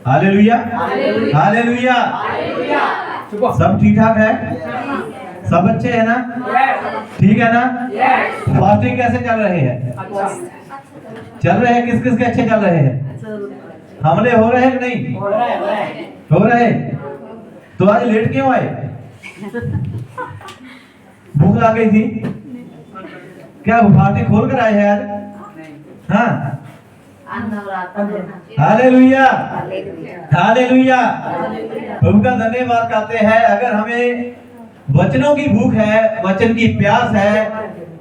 Hallelujah hallelujah. सब ठीक ठाक है, सब अच्छे है ना, ठीक है ना। फास्टिंग कैसे चल रहे हैं? चल रहे हैं, किस किस के अच्छे चल रहे हैं? हमले हो रहे हैं कि नहीं हो रहे? तो आज लेट क्यों आए? भूख लग गई थी क्या? फास्टिंग खोल कर आए हैं आज? हाँ, हालेलुया हालेलुया। प्रभु का धन्यवाद करते हैं। अगर हमें वचनों की भूख है, वचन की प्यास है,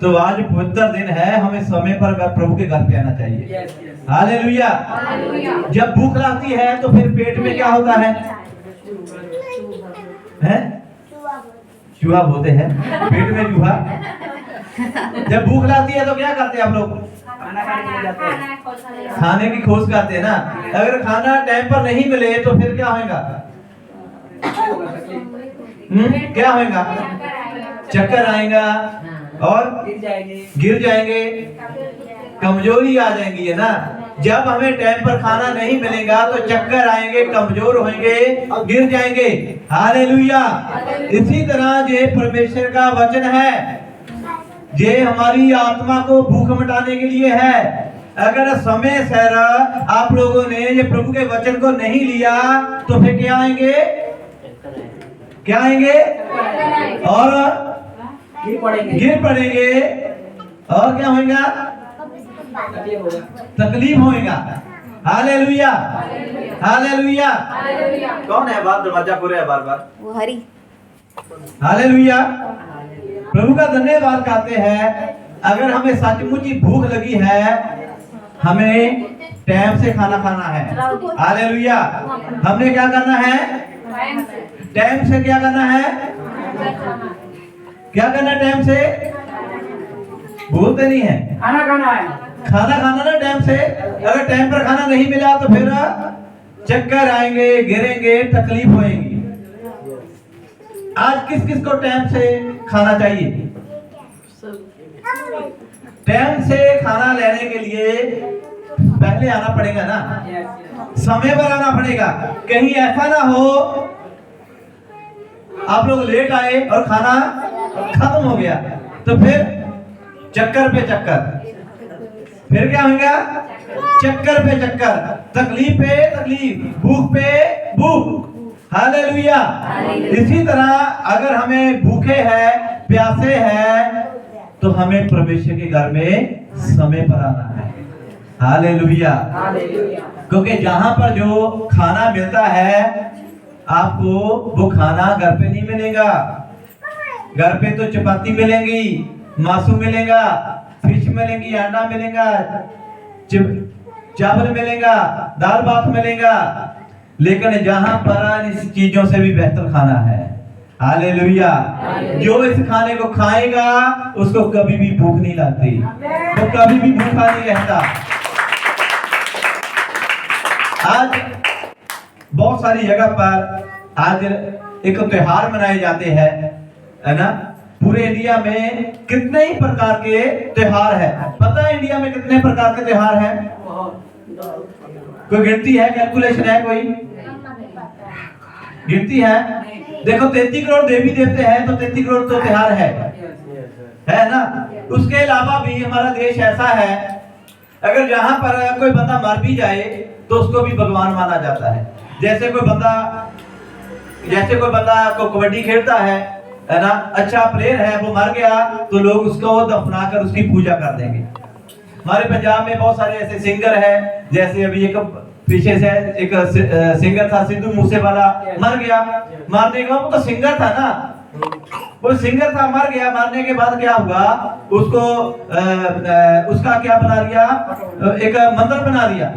तो आज पवित्र दिन है, हमें समय पर प्रभु के घर पे आना चाहिए। हालेलुया। जब भूख लगती है तो फिर पेट में क्या होता है? चूहा बोलते हैं, पेट में चूहा। जब भूख लगती है तो क्या करते हैं हम लोग? खाने की खोज करते हैं ना। अगर खाना टाइम पर नहीं मिले तो फिर क्या होगा? क्या होगा? चक्कर आएगा और गिर जाएंगे, कमजोरी आ जाएंगी, है ना। जब हमें टाइम पर खाना नहीं मिलेगा तो चक्कर आएंगे, कमजोर होंगे, गिर जाएंगे। हालेलुया। इसी तरह ये परमेश्वर का वचन है, ये हमारी आत्मा को भूख मिटाने के लिए है। अगर समय से आप लोगों ने ये प्रभु के वचन को नहीं लिया तो फिर क्या आएंगे? क्या आएंगे? और गिर पड़ेंगे और क्या होगा? तकलीफ होगा। Hallelujah hallelujah. कौन है बात दरवाजा खोल रहा है बार बार? वो हरी। हालेलुया। प्रभु का धन्यवाद करते हैं। अगर हमें सचमुच ही भूख लगी है, हमें टाइम से खाना खाना है। हालेलुया। हमने क्या करना है? टाइम से क्या करना है? क्या करना टाइम से? बोलते नहीं है। खाना खाना है, खाना खाना ना टाइम से। अगर टाइम पर खाना नहीं मिला तो फिर चक्कर आएंगे, गिरेंगे, तकलीफ होएगी। आज किस किस को टाइम से खाना चाहिए? टाइम से खाना लेने के लिए पहले आना पड़ेगा ना, समय पर आना पड़ेगा। कहीं ऐसा ना हो आप लोग लेट आए और खाना खत्म हो गया तो फिर चक्कर पे चक्कर, फिर क्या होगा? चक्कर पे चक्कर, तकलीफ पे तकलीफ, भूख पे भूख। हालेलुया। इसी तरह अगर हमें भूखे हैं, प्यासे हैं, तो हमें परमेश्वर के घर में समय पर आना है। हालेलुया। क्योंकि जहां पर जो खाना मिलता है आपको, वो खाना घर पे नहीं मिलेगा। घर पे तो चपाती मिलेंगी, मासू मिलेगा, फिश मिलेंगी, अंडा मिलेगा, चावल मिलेगा, दाल भात मिलेगा। लेकिन जहां पर इस चीजों से भी बेहतर खाना है। हालेलुया। जो इस खाने को खाएगा उसको कभी भी भूख नहीं लगती, वो कभी भी भूखा नहीं रहता। आज बहुत सारी जगह पर आज एक त्योहार मनाए जाते हैं, है ना। पूरे इंडिया में कितने ही प्रकार के त्योहार है। पता है इंडिया में कितने प्रकार के त्योहार है? कोई गिनती है? कैलकुलेशन है? कोई गिनती है? देखो 33 करोड़ देवी देवते हैं तो 33 करोड़ तो त्योहार है ना। उसके अलावा भी हमारा देश ऐसा है, अगर जहां पर कोई बंदा मर भी जाए तो उसको भी भगवान माना जाता है। जैसे कोई बंदा को कबड्डी खेलता है ना, अच्छा प्लेयर है, वो मर गया तो लोग उसको दफनाकर उसकी पूजा कर देंगे। हमारे पंजाब में बहुत सारे ऐसे सिंगर हैं, जैसे अभी एक पीछे से एक सिंगर था सिद्धू मूसेवाला, मर गया। मारने के बाद, वो तो सिंगर था ना, वो सिंगर था, मर गया। मरने के बाद क्या हुआ? उसको उसका क्या बना लिया? एक मंदिर बना लिया,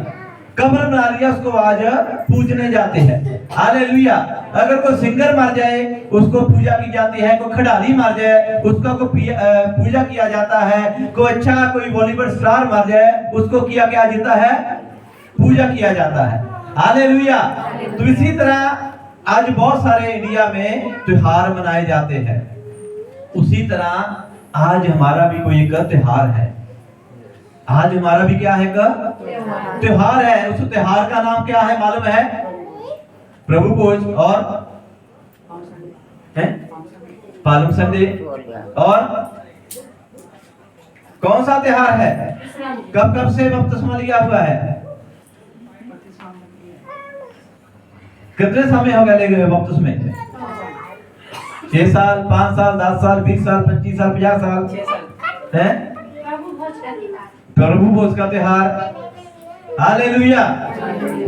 कब्र बना लिया, उसको आज पूजने जाते हैं। हालेलुया। अगर कोई सिंगर मर जाए उसको पूजा की जाती है, कोई खिडारी मर जाए उसका को पूजा किया जाता है, कोई अच्छा कोई बॉलीवुड स्टार मर जाए उसको किया जाता है? पूजा किया जाता है। हालेलुया। तो इसी तरह आज बहुत सारे इंडिया में त्योहार मनाए जाते हैं। उसी तरह आज हमारा भी कोई एक त्योहार है। आज हमारा भी क्या है? त्योहार है। उस त्योहार का नाम क्या है मालूम है? प्रभु भोज और पालम संडे। और कौन सा त्योहार है? कब कब से बपतिस्मा लिया हुआ है? कितने समय हो गए ले गए बपतिस्मे? 6 साल, 5 साल, 10 साल, 20 साल, 25 साल, 50 साल है? प्रभु भोज का त्योहार। हालेलुया।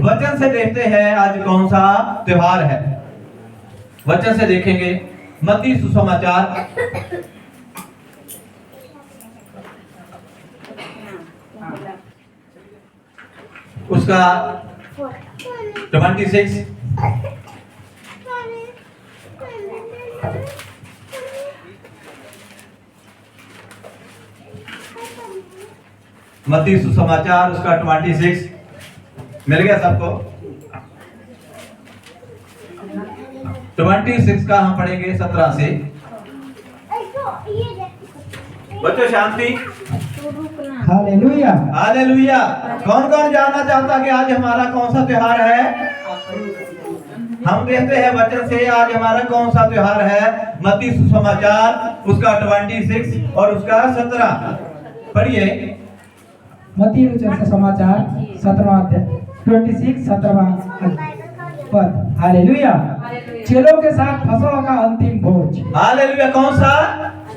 वचन से देखते हैं आज कौन सा त्योहार है। वचन से देखेंगे मत्ती सुसमाचार उसका 26 मत्ती सुसमाचार उसका 26 मिल गया सबको? 26 का हम पढ़ेंगे 17 से। बच्चों शांति। हालेलुया। हालेलुया। कौन कौन जानना चाहता कि आज हमारा कौन सा त्योहार है? हम देखते हैं वचन से आज हमारा कौन सा त्योहार है। मत्ती सुसमाचार उसका 26 और उसका 17 पढ़िए। मत्ती समाचार 17वां अध्याय 26 17वां पद। हालेलुया। चेलों के साथ फसह का अंतिम भोज। हालेलुया। कौन सा?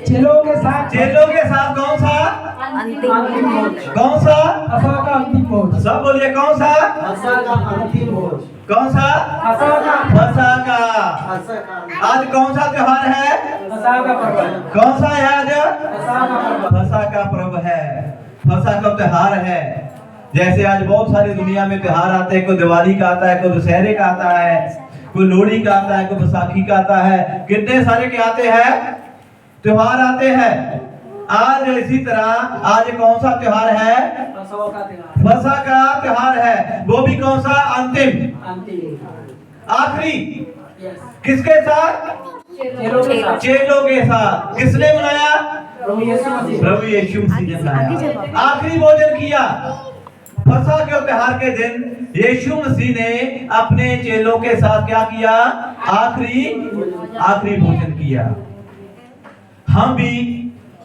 चेलों के साथ कौन सा? अंतिम भोज। कौन सा? फसह का अंतिम भोज। सब बोलिए कौन सा? फसह का अंतिम भोज। कौन सा? फसह का। आज कौन सा त्योहार है? फसह का पर्व। कौन सा है आज? फसह का पर्व है। फसह का त्योहार है। जैसे आज बहुत सारी दुनिया में त्योहार आते हैं। कोई दिवाली का आता है, कोई दशहरे का आता है, कोई लोहड़ी का आता है, कोई बैसाखी का आता है। कितने सारे के आते हैं त्योहार आते हैं। आज इसी तरह आज कौन सा त्योहार है? फसह का त्योहार है। वो भी कौन सा? अंतिम आखिरी। किसके साथ? चेलों के साथ। किसने मनाया? प्रभु यीशु मसीह ने मनाया। आखिरी भोजन किया। फसह के त्योहार के दिन यीशु मसीह ने अपने चेलों के साथ क्या किया? आखिरी भोजन किया। हम भी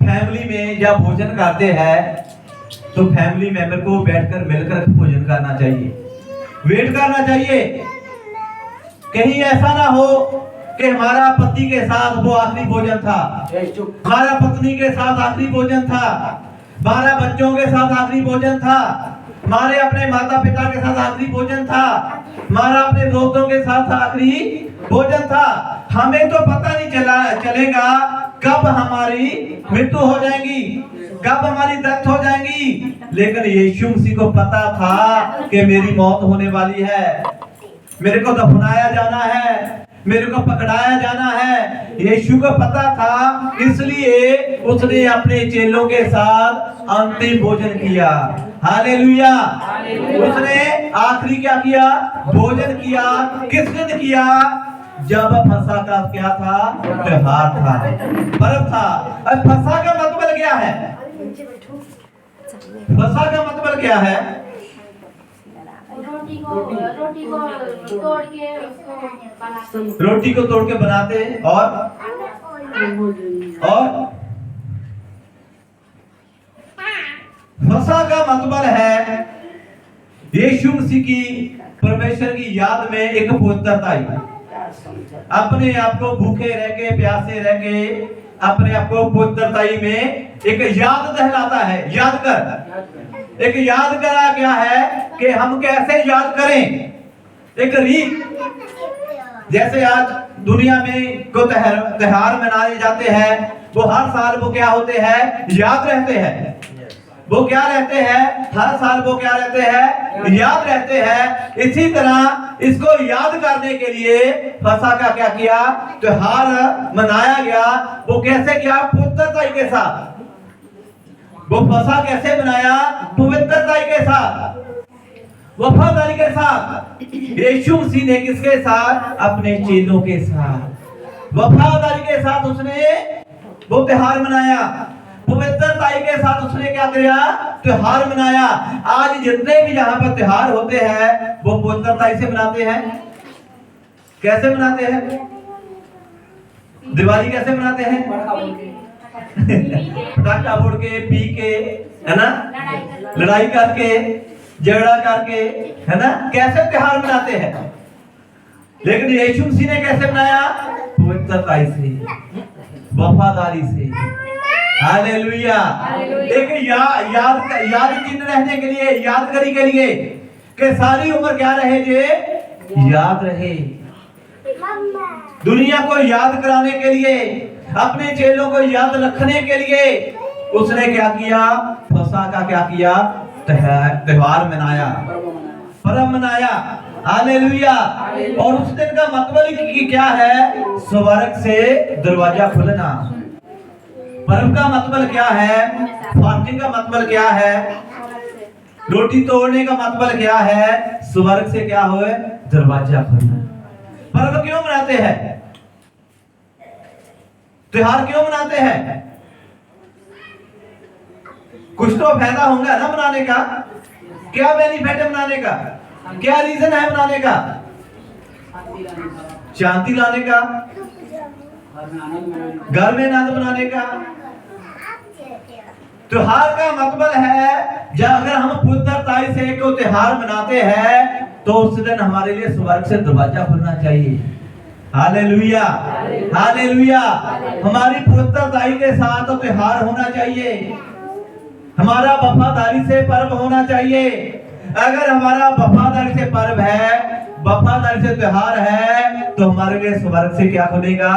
फैमिली में जब भोजन करते हैं तो फैमिली मेंबर को बैठकर मिलकर भोजन करना चाहिए, वेट करना चाहिए। कहीं ऐसा ना हो कि हमारा पति के साथ वो आखिरी भोजन था, हमारा पत्नी के साथ आखिरी भोजन था, हमारा बच्चों के साथ आखिरी भोजन था, हमारे अपने माता पिता के साथ आखिरी भोजन था, हमारा अपने दोस्तों के साथ आखिरी भोजन था। हमें तो पता नहीं चलेगा कब हमारी मृत्यु हो जाएगी, कब हमारी डेथ हो जाएगी। लेकिन यीशु मसीह को पता था कि मेरी मौत होने वाली है, मेरे को दफनाया जाना है, मेरे को पकड़ाया जाना है। यीशु को पता था, इसलिए उसने अपने चेलों के साथ अंतिम भोजन किया। हालेलुया। उसने आखिरी क्या किया? भोजन किया। किस दिन किया? जब फसह का क्या था? त्योहार था, पर्व था। अब फसह का मतलब क्या है? फसह का मतलब क्या है? रोटी को तोड़ के बनाते और फसह का मतलब है यीशु मसीह की परमेश्वर की याद में एक पवित्रता आई। अपने आप को भूखे रह के, प्यासे रह के, अपने आप को पवित्रताई में एक याद दहलाता है। याद कर, एक याद करा क्या है कि हम कैसे याद करें। एक रीत, जैसे आज दुनिया में को त्योहार मनाए जाते हैं, वो हर साल वो क्या होते हैं? याद रहते हैं। वो क्या रहते हैं? हर साल वो क्या रहते हैं? याद रहते हैं। इसी तरह इसको याद करने के लिए फसह का क्या किया? त्योहार मनाया गया। वो कैसे किया? पवित्रताई के साथ। वो फसह कैसे बनाया? पवित्रताई के साथ, वफादारी के साथ। यीशु मसीह ने किसके साथ? अपने चेलों के साथ वफादारी के साथ उसने वो त्योहार मनाया। पवित्रताई के साथ उसने क्या किया? त्योहार मनाया। आज जितने भी यहाँ पर त्योहार होते हैं वो पवित्रताई से मनाते हैं। कैसे मनाते हैं? दिवाली कैसे मनाते हैं? पटाखा फोड़ के, पी के, है ना, लड़ाई करके, झगड़ा करके, है ना, कैसे त्योहार मनाते हैं। लेकिन यीशु मसीह ने कैसे मनाया? पवित्रता से, वफादारी से। हालेलुया। एक याद चिन्ह रहने के लिए, यादगारी के लिए कि सारी उम्र क्या रहे, जे याद रहे। दुनिया को याद कराने के लिए, अपने चेलों को याद रखने के लिए उसने क्या किया? फसह का क्या किया? त्योहार मनाया, पर्व मनाया। हालेलुया। और उस दिन का मतलब क्या है? स्वर्ग से दरवाजा खुलना। पर्व का मतलब क्या है? फास्टिंग का मतलब क्या है? रोटी तोड़ने का मतलब क्या है? स्वर्ग से क्या हुए? दरवाजा खुलना। पर्व क्यों मनाते हैं? त्योहार क्यों मनाते हैं? कुछ तो फायदा होगा ना मनाने का। क्या बेनिफिट है मनाने का? क्या रीजन है मनाने का? शांति लाने का, घर में आनंद मनाने का। त्योहार का मतलब है जब अगर हम पवित्रता से को त्योहार मनाते हैं तो उस दिन हमारे लिए स्वर्ग से दरवाजा खुलना चाहिए। Hallelujah, hallelujah. हमारी पवित्रता के साथ त्योहार होना चाहिए, हमारा वफादारी से पर्व होना चाहिए। अगर हमारा वफादारी से पर्व है, वफादारी से त्योहार है, तो हमारे लिए स्वर्ग से क्या खुलेगा?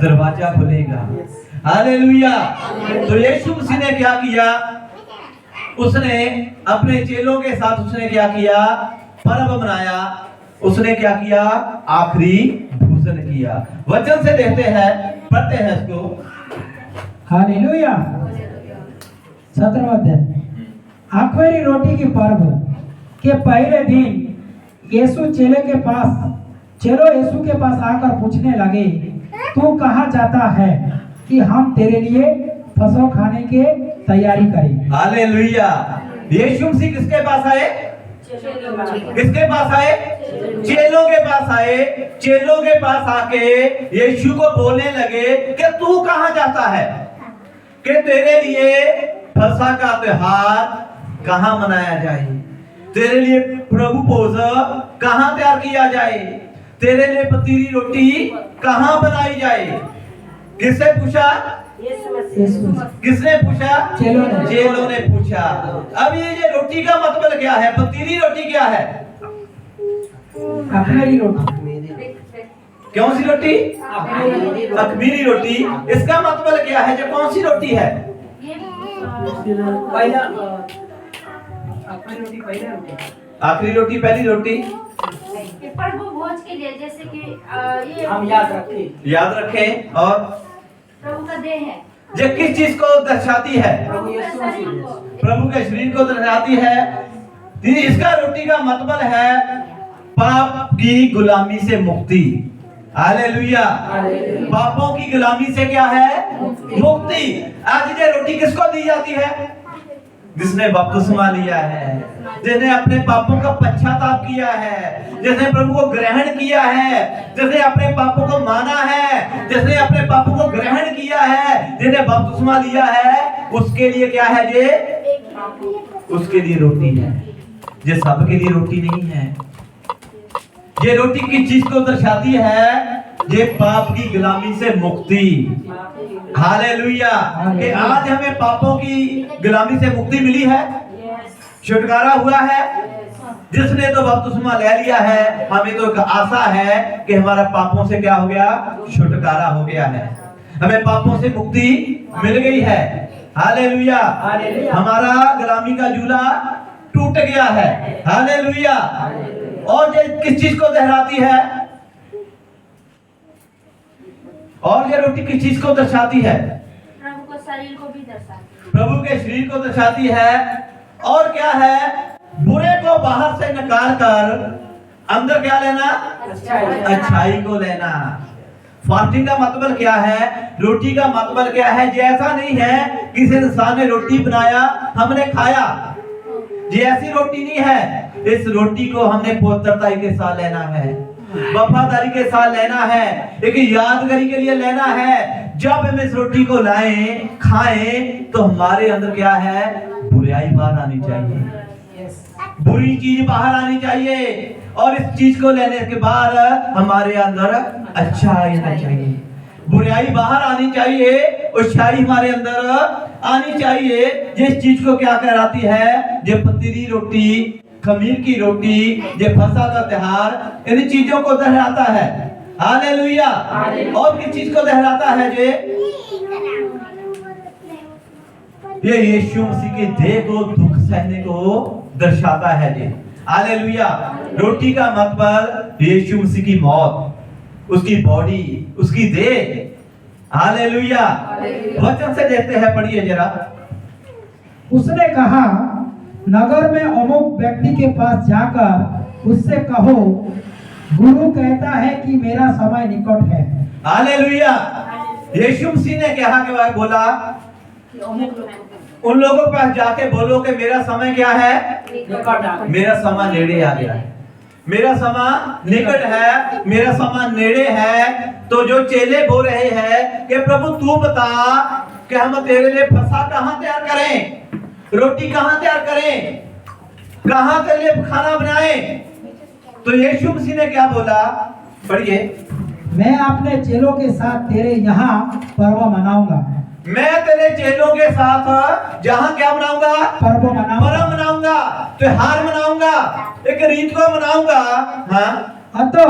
दरवाजा खुलेगा। हालेलुया। तो यीशु मसीह ने क्या किया? उसने अपने चेलों के साथ उसने क्या किया? पर्व मनाया। उसने क्या किया? आखिरी भोजन किया। वचन से देखते हैं, पढ़ते हैं इसको। हालेलुया। 17वां अध्याय। आखिरी रोटी की पर्व के पहले दिन यीशु चेलो यीशु के पास आकर पूछने लगे, तू कहाँ जाता है कि हम तेरे लिए फसह खाने की तैयारी करें? हालेलुया। यीशु मसीह किसके पास आए? किसके पास आए? चेलों के पास आए। चेलों के पास आके यीशु को बोलने लगे कि तू कहाँ जाता है कि तेरे लिए फसह का त्योहार कहाँ मनाया जाए, तेरे लिए प्रभु भोज कहाँ तैयार किया जाए, तेरे लिए पतीली रोटी कहाँ बनाई जाए। किसने पूछा? किसने पूछा? चेलों ने पूछा। अब ये रोटी का मतलब क्या है? पतीली रोटी क्या है? अखमीरी रोटी। कौन सी रोटी? अखमीरी रोटी। इसका मतलब क्या है? जो कौन सी रोटी है? आखिरी रोटी, पहली रोटी। प्रभु भोज के लिए, जैसे कि ये हम याद रखें और प्रभु का देह है। ये किस चीज को दर्शाती है? प्रभु के शरीर को दर्शाती है। इसका रोटी का मतलब है पाप की गुलामी से मुक्ति। हालेलुया। पापों की गुलामी से क्या है? मुक्ति। आज ये रोटी किसको दी जाती है? जिसने बपतिस्मा लिया है, जिसने अपने पापों का पश्चाताप किया है, जिसने प्रभु को ग्रहण किया है, जिसने अपने पापों को माना है, जिसने अपने पापों को ग्रहण किया है, जिसने बपतिस्मा लिया है, उसके लिए क्या है? ये उसके लिए रोटी है। ये सबके लिए रोटी नहीं है। ये रोटी किस चीज को दर्शाती है? ये पाप की गुलामी से मुक्ति। हालेलुया। कि आज हमें पापों की गुलामी से मुक्ति मिली है, छुटकारा हुआ है। जिसने तो बपतिस्मा ले लिया है, हमें तो एक आशा है कि हमारा पापों से क्या हो गया? छुटकारा हो गया है, हमें पापों से मुक्ति मिल गई है। हालेलुया। हमारा गुलामी का झूला टूट गया है। हालेलुया। और ये किस चीज को दोहराती है? और ये रोटी किस चीज को दर्शाती है? प्रभु को शरीर को भी दर्शाती है। प्रभु के शरीर को दर्शाती है। और क्या है? बुरे को बाहर से निकाल कर अंदर क्या लेना? अच्छाई को लेना। फास्टिंग का मतलब क्या है? रोटी का मतलब क्या है? जैसा नहीं है किसी इंसान ने रोटी बनाया, हमने खाया, ये ऐसी रोटी नहीं है। इस रोटी को हमने पवित्रता के साथ लेना है। वफादारी के साथ लेना है, एक यादगारी के लिए लेना है। जब हम इस रोटी को लाएं खाएं तो हमारे अंदर क्या है, बुराई बाहर आनी चाहिए, बुरी चीज बाहर आनी चाहिए, और इस चीज को लेने के बाद हमारे अंदर अच्छा आना चाहिए, बुराई बाहर आनी चाहिए, अच्छाई हमारे अंदर आनी चाहिए। जिस चीज को क्या कहलाती है, जो पतीली रोटी, खमीर की रोटी, जो फसह का त्योहार, इन चीजों को दोहराता है। हालेलुया। और किस चीज को दोहराता है, ये यीशु मसीह के देह को दुख सहने को दर्शाता है जी। हालेलुया। रोटी का मतलब यीशु मसीह की मौत, उसकी बॉडी, उसकी देह। हालेलुया। वचन से देखते हैं, पढ़िए जरा। उसने कहा, नगर में अमुक व्यक्ति के पास जाकर उससे कहो, गुरु कहता है कि मेरा समय निकट है। हालेलुया। यीशु मसीह ने क्या बोला, उन लोगों के पास जाके बोलो कि मेरा समय क्या है, मेरा समय नेड़े आ गया है, मेरा समय निकट है, मेरा समय नेड़े है। तो जो चेले बोल रहे हैं कि प्रभु तू बता कि हम तेरे लिए फसह कहां तैयार करें, रोटी कहां तैयार करें, कहां तेरे लिए खाना बनाएं। तो यीशु मसीह ने क्या बोला, पढ़िए। मैं अपने चेलों के साथ तेरे यहाँ पर्व मनाऊंगा। मैं तेरे चेलों के साथ जहां क्या मनाऊंगा, पर्व मनाऊंगा, पर्व मनाऊंगा, त्योहार मनाऊंगा, एक रीत को मनाऊंगा। हाँ। अतः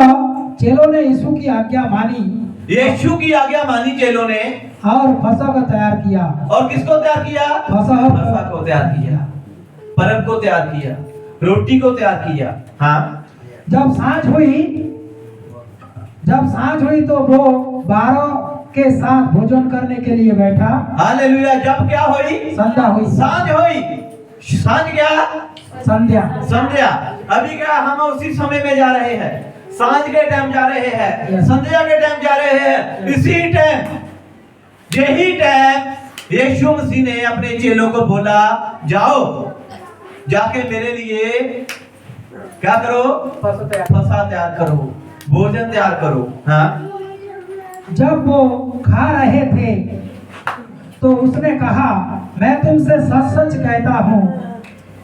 चेलों ने यीशु की आज्ञा मानी, यीशु की आज्ञा मानी चेलों ने, और फसह को तैयार किया। और किसको तैयार किया, फसह को तैयार किया, पर्व को तैयार किया, रोटी को तैयार किया। हाँ। जब सांझ हुई तो वो 12 के साथ भोजन करने के लिए बैठा। हालेलुया। जब क्या हुई, संध्या हुई, सांझ हुई। सांझ क्या, संध्या, संध्या। अभी क्या हम उसी समय में जा रहे हैं, सांझ के टाइम जा रहे हैं, संध्या के टाइम जा रहे हैं। इसी टाइम, यही टाइम यीशु मसीह ने अपने चेलों को बोला, जाओ जाके मेरे लिए क्या करो, फसह तैयार करो, भोजन तैयार करो। हाँ। जब वो खा रहे थे तो उसने कहा, मैं तुमसे सच सच कहता हूँ,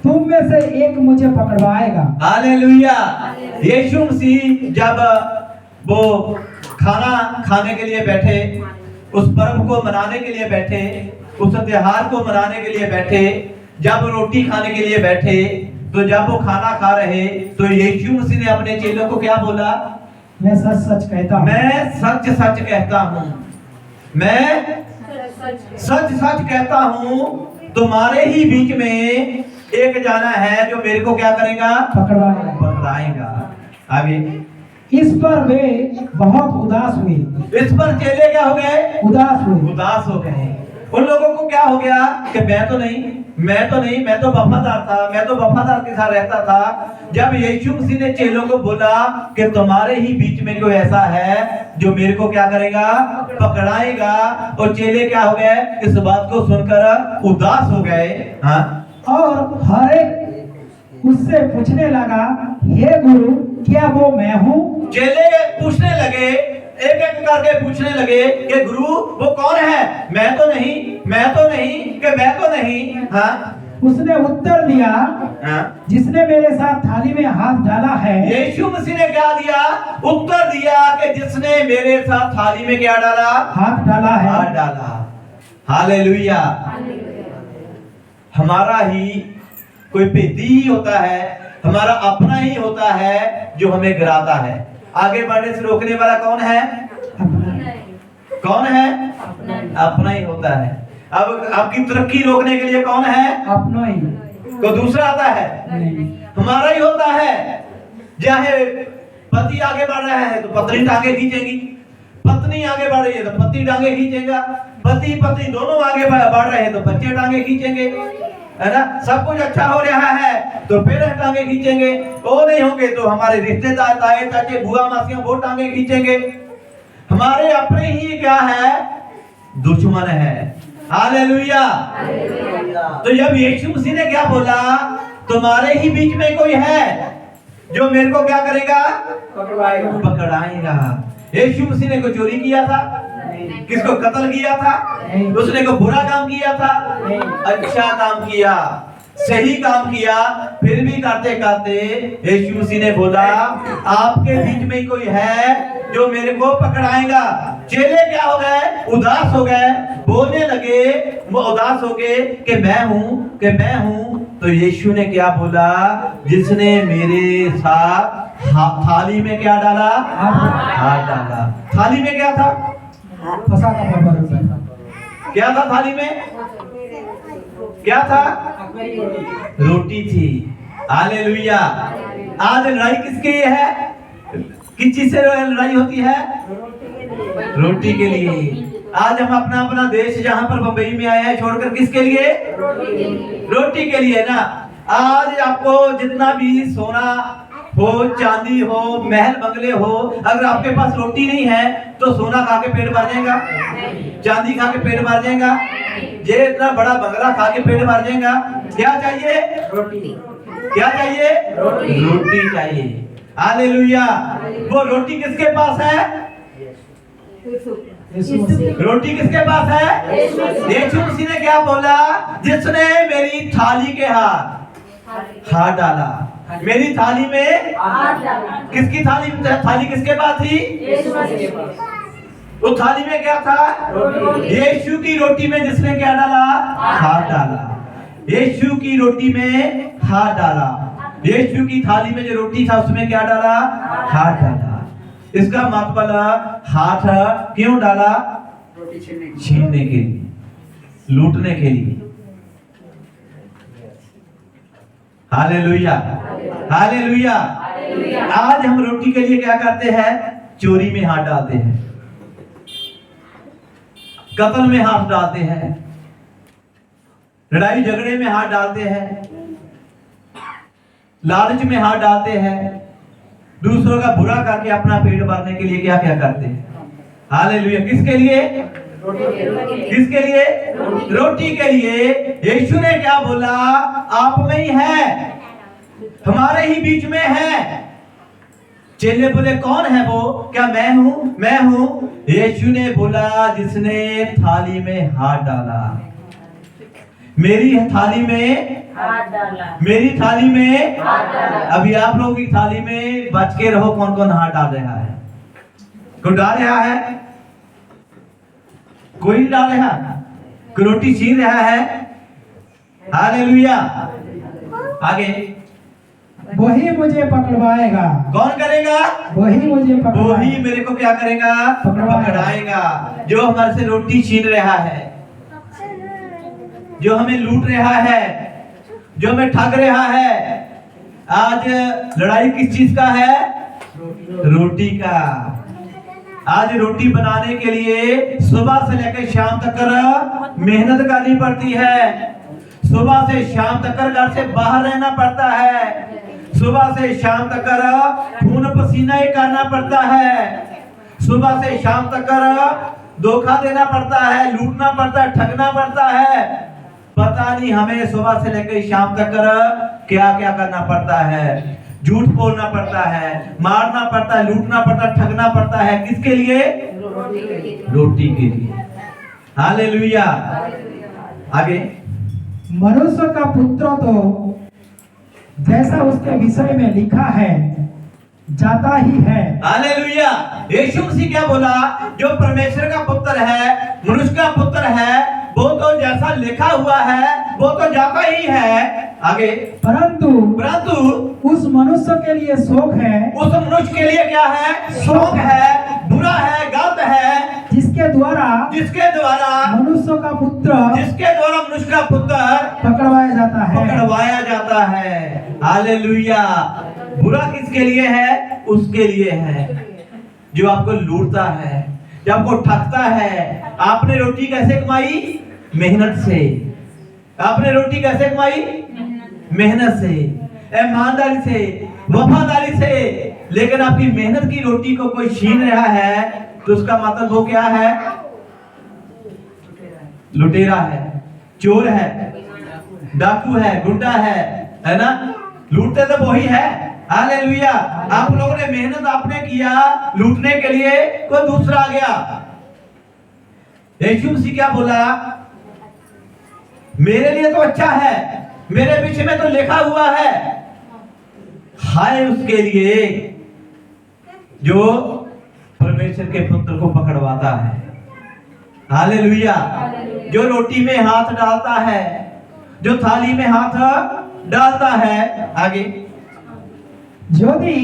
तुम में से एक मुझे पकड़वाएगा। हालेलुया। यीशु मसीह जब वो खाना खाने के लिए बैठे, उस पर्व को मनाने के लिए बैठे, उस त्योहार को मनाने के लिए बैठे, जब रोटी खाने के लिए बैठे, तो जब वो खाना खा रहे तो यीशु मसीह ने अपने चेलों को क्या बोला, मैं सच सच कहता हूँ, मैं सच सच कहता हूँ, मैं सच सच कहता हूँ, तुम्हारे ही बीच में एक जाना है जो मेरे को क्या करेगा, पकड़ाएगा। आगे। इस पर वे बहुत उदास हुए। इस पर चेले क्या हो गए, उदास हो गए। उन लोगों को क्या हो गया कि मैं तो वफादार था, मैं तो वफादार के साथ रहता था। जब यीशु मसीह ने चेलों को बोला कि तुम्हारे ही बीच में कोई ऐसा है जो मेरे को क्या करेगा, पकड़ाएगा, और चेले क्या हो गए, इस बात को सुनकर उदास हो गए। हाँ। और हर एक उससे पूछने लगा, हे गुरु, क्या वो मैं हूँ? चेले पूछने लगे, एक एक करके पूछने लगे कि गुरु वो कौन है, मैं तो नहीं कि मैं तो नहीं। हाँ। उसने उत्तर दिया, हाँ। जिसने मेरे साथ थाली में हाथ डाला है। यीशु मसीह ने क्या दिया, उत्तर दिया कि जिसने मेरे साथ थाली में क्या डाला, हाथ डाला है, हाथ डाला। हालेलुया। हमारा ही कोई पेटी ही होता है, हमारा अपना ही होता है जो हमें गिराता है। आगे बढ़ने से रोकने वाला कौन है, कौन है, अपना ही होता है। अब आपकी तरक्की रोकने के लिए कौन है, अपना ही, कोई दूसरा आता है, हमारा ही होता है। चाहे पति आगे बढ़ रहा है तो पत्नी टांगे खींचेगी, पत्नी आगे बढ़ रही है तो पति टांगे खींचेगा, पति पत्नी दोनों आगे बढ़ रहे हैं तो बच्चे टांगे खींचेंगे, है ना। सब कुछ अच्छा हो रहा है तो फिर टांगे खींचेंगे, वो नहीं होंगे तो हमारे रिश्तेदार, ताए चाचे, बुआ मासियां वो टांगे खींचेंगे। हमारे अपने ही क्या है, दुश्मन है। हालेलुया। तो जब यीशु मसीह ने क्या बोला, तुम्हारे ही बीच में कोई है जो मेरे को क्या करेगा? पकड़वाएगा। पकड़ाएगा। यीशु मसीह ने कोई चोरी किया था? किसको कत्ल किया था? नहीं। उसने को बुरा काम किया था? नहीं। अच्छा काम किया, सही काम किया। फिर भी करते करते यीशु मसीह ने बोला आपके बीच में कोई है जो मेरे को पकड़ाएगा। चेले क्या हो गए? उदास हो गए, बोलने लगे, वो उदास हो गए कि मैं हूं। तो यीशु ने क्या बोला? जिसने मेरे साथ थाली में क्या डाला? हाथ डाला। थाली में क्या था? फंसा का पापा रुपए। क्या था थाली में? क्या था? रोटी थी। हालेलुया। आज लड़ाई किसके लिए है? किस चीज से लड़ाई होती है? रोटी के लिए। आज हम अपना अपना देश जहां पर बंबई में आए हैं छोड़कर किसके लिए? रोटी के लिए ना। आज आपको जितना भी सोना हो, चांदी हो, महल बंगले हो, अगर आपके पास रोटी नहीं है तो सोना खा के पेट भर जाएगा, चांदी खा के पेट भर जाएगा, ये इतना बड़ा बंगला खा के पेट भर जाएगा। क्या चाहिए? रोटी। क्या चाहिए? रोटी चाहिए। हालेलुया। वो रोटी किसके पास है? यीशु मसीह। रोटी किसके पास है? यीशु मसीह ने क्या बोला? जिसने मेरी थाली के हाथ डाला। मेरी थाली में किसकी थाली किसके पास थी? उस थाली में क्या था? यीशु की रोटी में जिसने क्या डाला? हाथ डाला। यीशु की रोटी में हाथ डाला। यीशु की थाली में जो रोटी था उसमें क्या डाला? हाथ डाला। इसका मतलब हाथ क्यों डाला? छीनने के लिए, लूटने के लिए। Hallelujah, hallelujah. आज हम रोटी के लिए क्या करते हैं? चोरी में हाथ डालते हैं, कत्ल में हाथ डालते हैं, लड़ाई झगड़े में हाथ डालते हैं, लालच में हाथ डालते हैं, दूसरों का बुरा करके अपना पेट भरने के लिए क्या क्या करते हैं। हालेलुया। किसके लिए? किसके लिए? रोटी के लिए। यीशु ने क्या बोला? आप में ही है, हमारे ही बीच में है। चेले बोले कौन है वो? क्या मैं हूं। यीशु ने बोला जिसने थाली में हाथ डाला। मेरी थाली में मेरी थाली में अभी आप लोगों की थाली में बच के रहो। कौन कौन हाथ डाल रहा है? कोई डाल रहा है? कोई नहीं डाल रहा। कोई रोटी छीन रहा है? हालेलुया। आगे वही मुझे पकड़वाएगा। कौन करेगा? वही मुझे वही पकड़वाएगा। मेरे को क्या करेगा? पकड़ाएगा। जो हमारे से रोटी छीन रहा है, जो हमें लूट रहा है, जो हमें ठग रहा है। आज लड़ाई किस चीज का है? रोटी का। आज रोटी बनाने के लिए सुबह से लेकर शाम तक मेहनत करनी पड़ती है। सुबह से शाम तक घर से बाहर रहना पड़ता है। सुबह से शाम तक खून पसीना ही करना पड़ता है। सुबह से शाम तक धोखा देना पड़ता है, लूटना पड़ता है, ठगना पड़ता है। पता नहीं हमें सुबह से लेकर शाम तक क्या क्या करना पड़ता है। झूठ बोलना पड़ता है, मारना पड़ता है, लूटना पड़ता है, ठगना पड़ता है। किसके लिए? रोटी के लिए। हालेलुया। आगे मनुष्य का पुत्र तो जैसा उसके विषय में लिखा है जाता ही है। हालेलुया। यीशु मसीह क्या बोला? जो परमेश्वर का पुत्र है, मनुष्य का पुत्र है, वो तो जैसा लिखा हुआ है वो तो जाता ही है। आगे परंतु उस मनुष्य के लिए शोक है। उस मनुष्य के लिए क्या है? शोक है, बुरा है, गलत है। जिसके द्वारा मनुष्य का पुत्र पकड़वाया जाता है। हालेलुया। बुरा किसके लिए है? उसके लिए है जो आपको लूटता है, जो आपको ठगता है। आपने रोटी कैसे कमाई? मेहनत से। आपने रोटी कैसे कमाई? मेहनत से, ईमानदारी से, वफादारी से। लेकिन आपकी मेहनत की रोटी को कोई छीन रहा है तो उसका मतलब वो क्या है? लुटेरा है, चोर है, डाकू है, गुंडा है ना? लूटते तो वही है। हालेलुया। आप लोगों ने मेहनत आपने किया लूटने के लिए, कोई दूसरा आ गया। यीशु मसीह क्या बोला? मेरे लिए तो अच्छा है, मेरे पीछे में तो लिखा हुआ है, हाय उसके लिए जो परमेश्वर के पुत्र को पकड़वाता है। हालेलुया। जो रोटी में हाथ डालता है, जो थाली में हाथ डालता है। आगे, यदि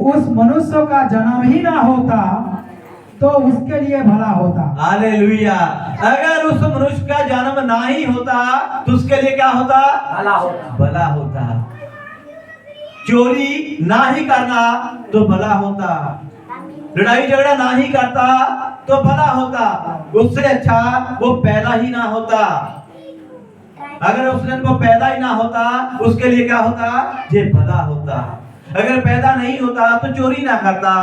उस मनुष्य का जन्म ही ना होता तो उसके लिए भला होता। हालेलुया। अगर उस मनुष्य का जन्म ना ही होता तो उसके लिए क्या होता? भला होता। भला होता। चोरी ना ही करना तो भला होता, लड़ाई झगड़ा ना ही करता तो भला होता। उससे अच्छा वो पैदा ही ना होता। अगर उस दिन वो पैदा ही ना होता उसके लिए क्या होता? ये भला होता। अगर पैदा नहीं होता तो चोरी ना करता,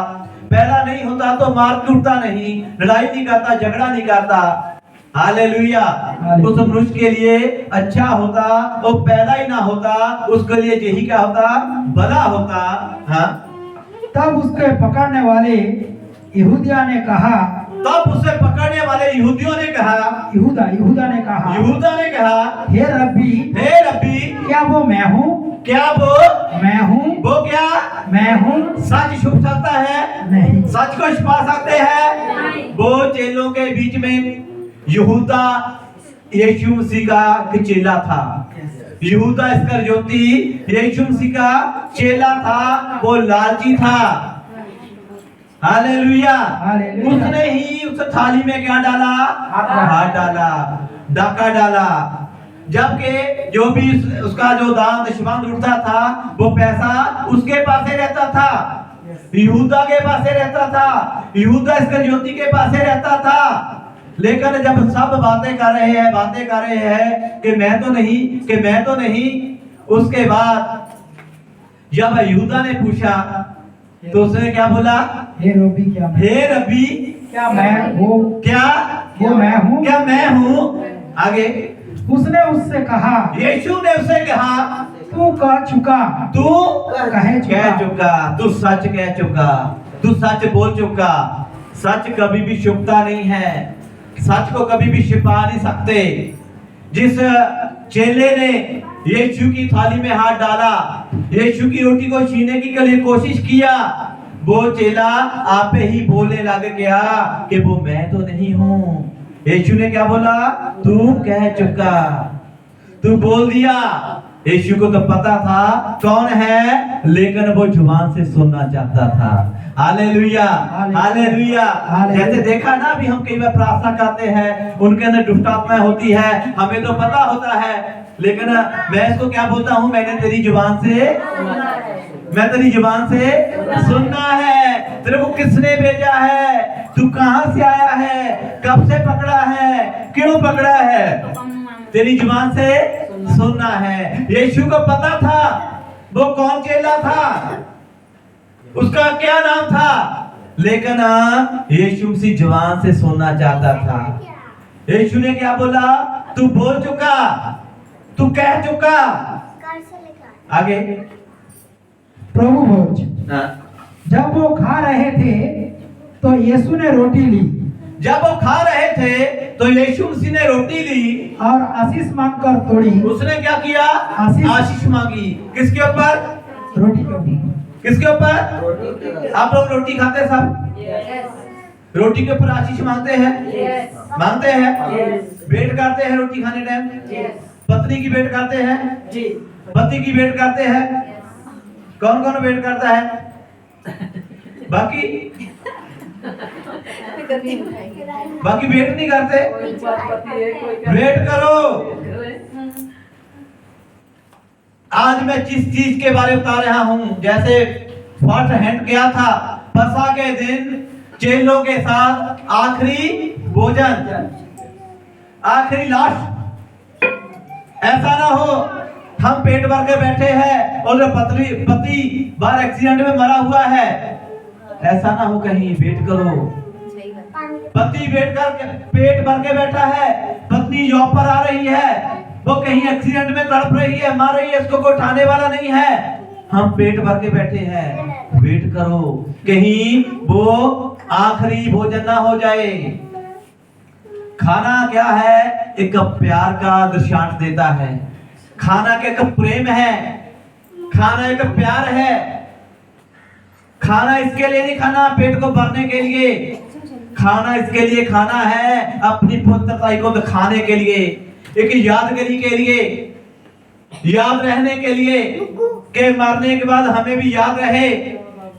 पैदा नहीं होता तो मार कूटता नहीं, लड़ाई नहीं करता, झगड़ा नहीं करता। हालेलुया। उस मनुष्य के लिए अच्छा होता, वो पैदा ही ना होता, उसके लिए यही क्या होता? भला होता। हाँ, तब उसके पकड़ने वाले यहूदिया ने कहा, तब उसे पकड़ने वाले यहूदियों ने कहा, यहूदा ने कहा, हे रब्बी, हे रब्बी, क्या वो मैं हूँ? क्या वो क्या मैं हूँ? सच छुप सकता है? नहीं। सच को छुपा सकते हैं? वो चेलों के बीच में यहूदा यीशु मसीह का चेला था। यहूदा इस्करियोती यीशु मसीह का चेला था, वो लालची था। हालेलुया। उसने ही उस थाली में क्या डाला? हाथ डाला, डाका डाला। जबकि जो भी उसका जो दान दशमांश उठता था वो पैसा उसके पास ही रहता था, यहूदा के पास ही रहता था, यहूदा इस्करियोती के पास ही रहता था। लेकिन जब सब बातें कर रहे हैं कि मैं तो नहीं, उसके बाद जब यहूदा ने पूछा तो उसने क्या बोला? हे रब्बी, क्या मैं हूँ? आगे, उसने उससे कहा, यीशु ने उससे कहा, तू कह चुका, तू सच कह चुका, तू सच बोल चुका। सच कभी भी छुपता नहीं है, सच को कभी भी छिपा नहीं सकते। जिस चेले ने यीशु की थाली में हाथ डाला, यीशु की रोटी को छीनने की के लिए कोशिश किया, वो चेला आप ही बोलने लग गया कि वो मैं तो नहीं हूँ। यीशु ने क्या बोला? तू कह चुका, तू बोल दिया। यीशु को तो पता था कौन है, लेकिन वो जुबान से सुनना चाहता था। Hallelujah, hallelujah. जैसे देखा ना, अभी हम कई बार प्रार्थना करते हैं, उनके अंदर दुष्ट आत्मा होती है, हमें तो पता होता है, लेकिन मैं इसको क्या बोलता हूँ? मैं तेरी जुबान से सुनना है। तेरे को किसने भेजा है? तू कहां से आया है? कब से पकड़ा है? क्यों पकड़ा है? तेरी जुबान से सुनना है। यीशु को पता था वो कौन चेला था, उसका क्या नाम था, लेकिन यीशु मसीह जुबान से सुनना चाहता था। यीशु ने क्या बोला? तू बोल चुका, तू कह चुका। आगे, प्रभु भोज। जब वो खा रहे थे तो यीशु ने रोटी ली, जब वो खा रहे थे तो यीशु मसीह ने रोटी ली और आशीष मांगकर तोड़ी। उसने क्या किया? आशीष मांगी। किसके ऊपर? रोटी के ऊपर। किसके ऊपर? आप लोग रोटी खाते सब? रोटी के ऊपर आशीष मांगते हैं? मांगते हैं? वेट करते हैं रोटी खाने टाइम? पत्नी की वेट करते हैं, पति की वेट करते हैं। कौन कौन वेट करता है? बाकी वेट नहीं करते? वेट करो। आज मैं जिस चीज के बारे में बता रहा हूं, जैसे फर्स्ट हैंड गया था फसह के दिन चेलों के साथ आखिरी भोजन, आखिरी लास्ट। ऐसा ना हो हम पेट भर के बैठे हैं और पति बाहर एक्सीडेंट में मरा हुआ है, ऐसा ना हो कहीं। वेट करो। पति वेट कर पेट भर के बैठा है, पत्नी जॉब पर आ रही है, वो कहीं एक्सीडेंट में तड़प रही है, मर रही है, इसको कोई उठाने वाला नहीं है। हम पेट भर के बैठे हैं, वेट करो कहीं वो आखिरी भोजन ना हो जाए। खाना क्या है? एक प्यार का दृष्टांत देता है। खाना का एक प्रेम है, खाना एक प्यार है। खाना इसके लिए नहीं खाना पेट को भरने के लिए, खाना इसके लिए खाना है अपनी पुत्रता को दिखाने के लिए, एक यादगिरी के लिए, याद रहने के लिए कि मरने के बाद हमें भी याद रहे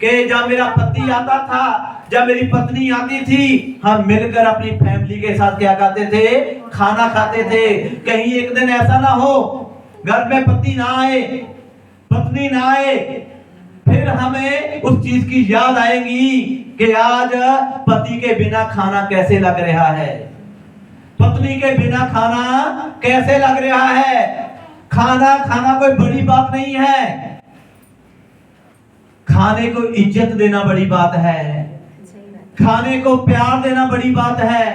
कि जब मेरा पति आता था, जब मेरी पत्नी आती थी, हम मिलकर अपनी फैमिली के साथ क्या करते थे? खाना खाते थे। कहीं एक दिन ऐसा ना हो घर में पति ना आए, पत्नी ना आए, फिर हमें उस चीज की याद आएगी कि आज पति के बिना खाना कैसे लग रहा है, पत्नी के बिना खाना कैसे लग रहा है। खाना खाना कोई बड़ी बात नहीं है, खाने को इज्जत देना बड़ी बात है, खाने को प्यार देना बड़ी बात है।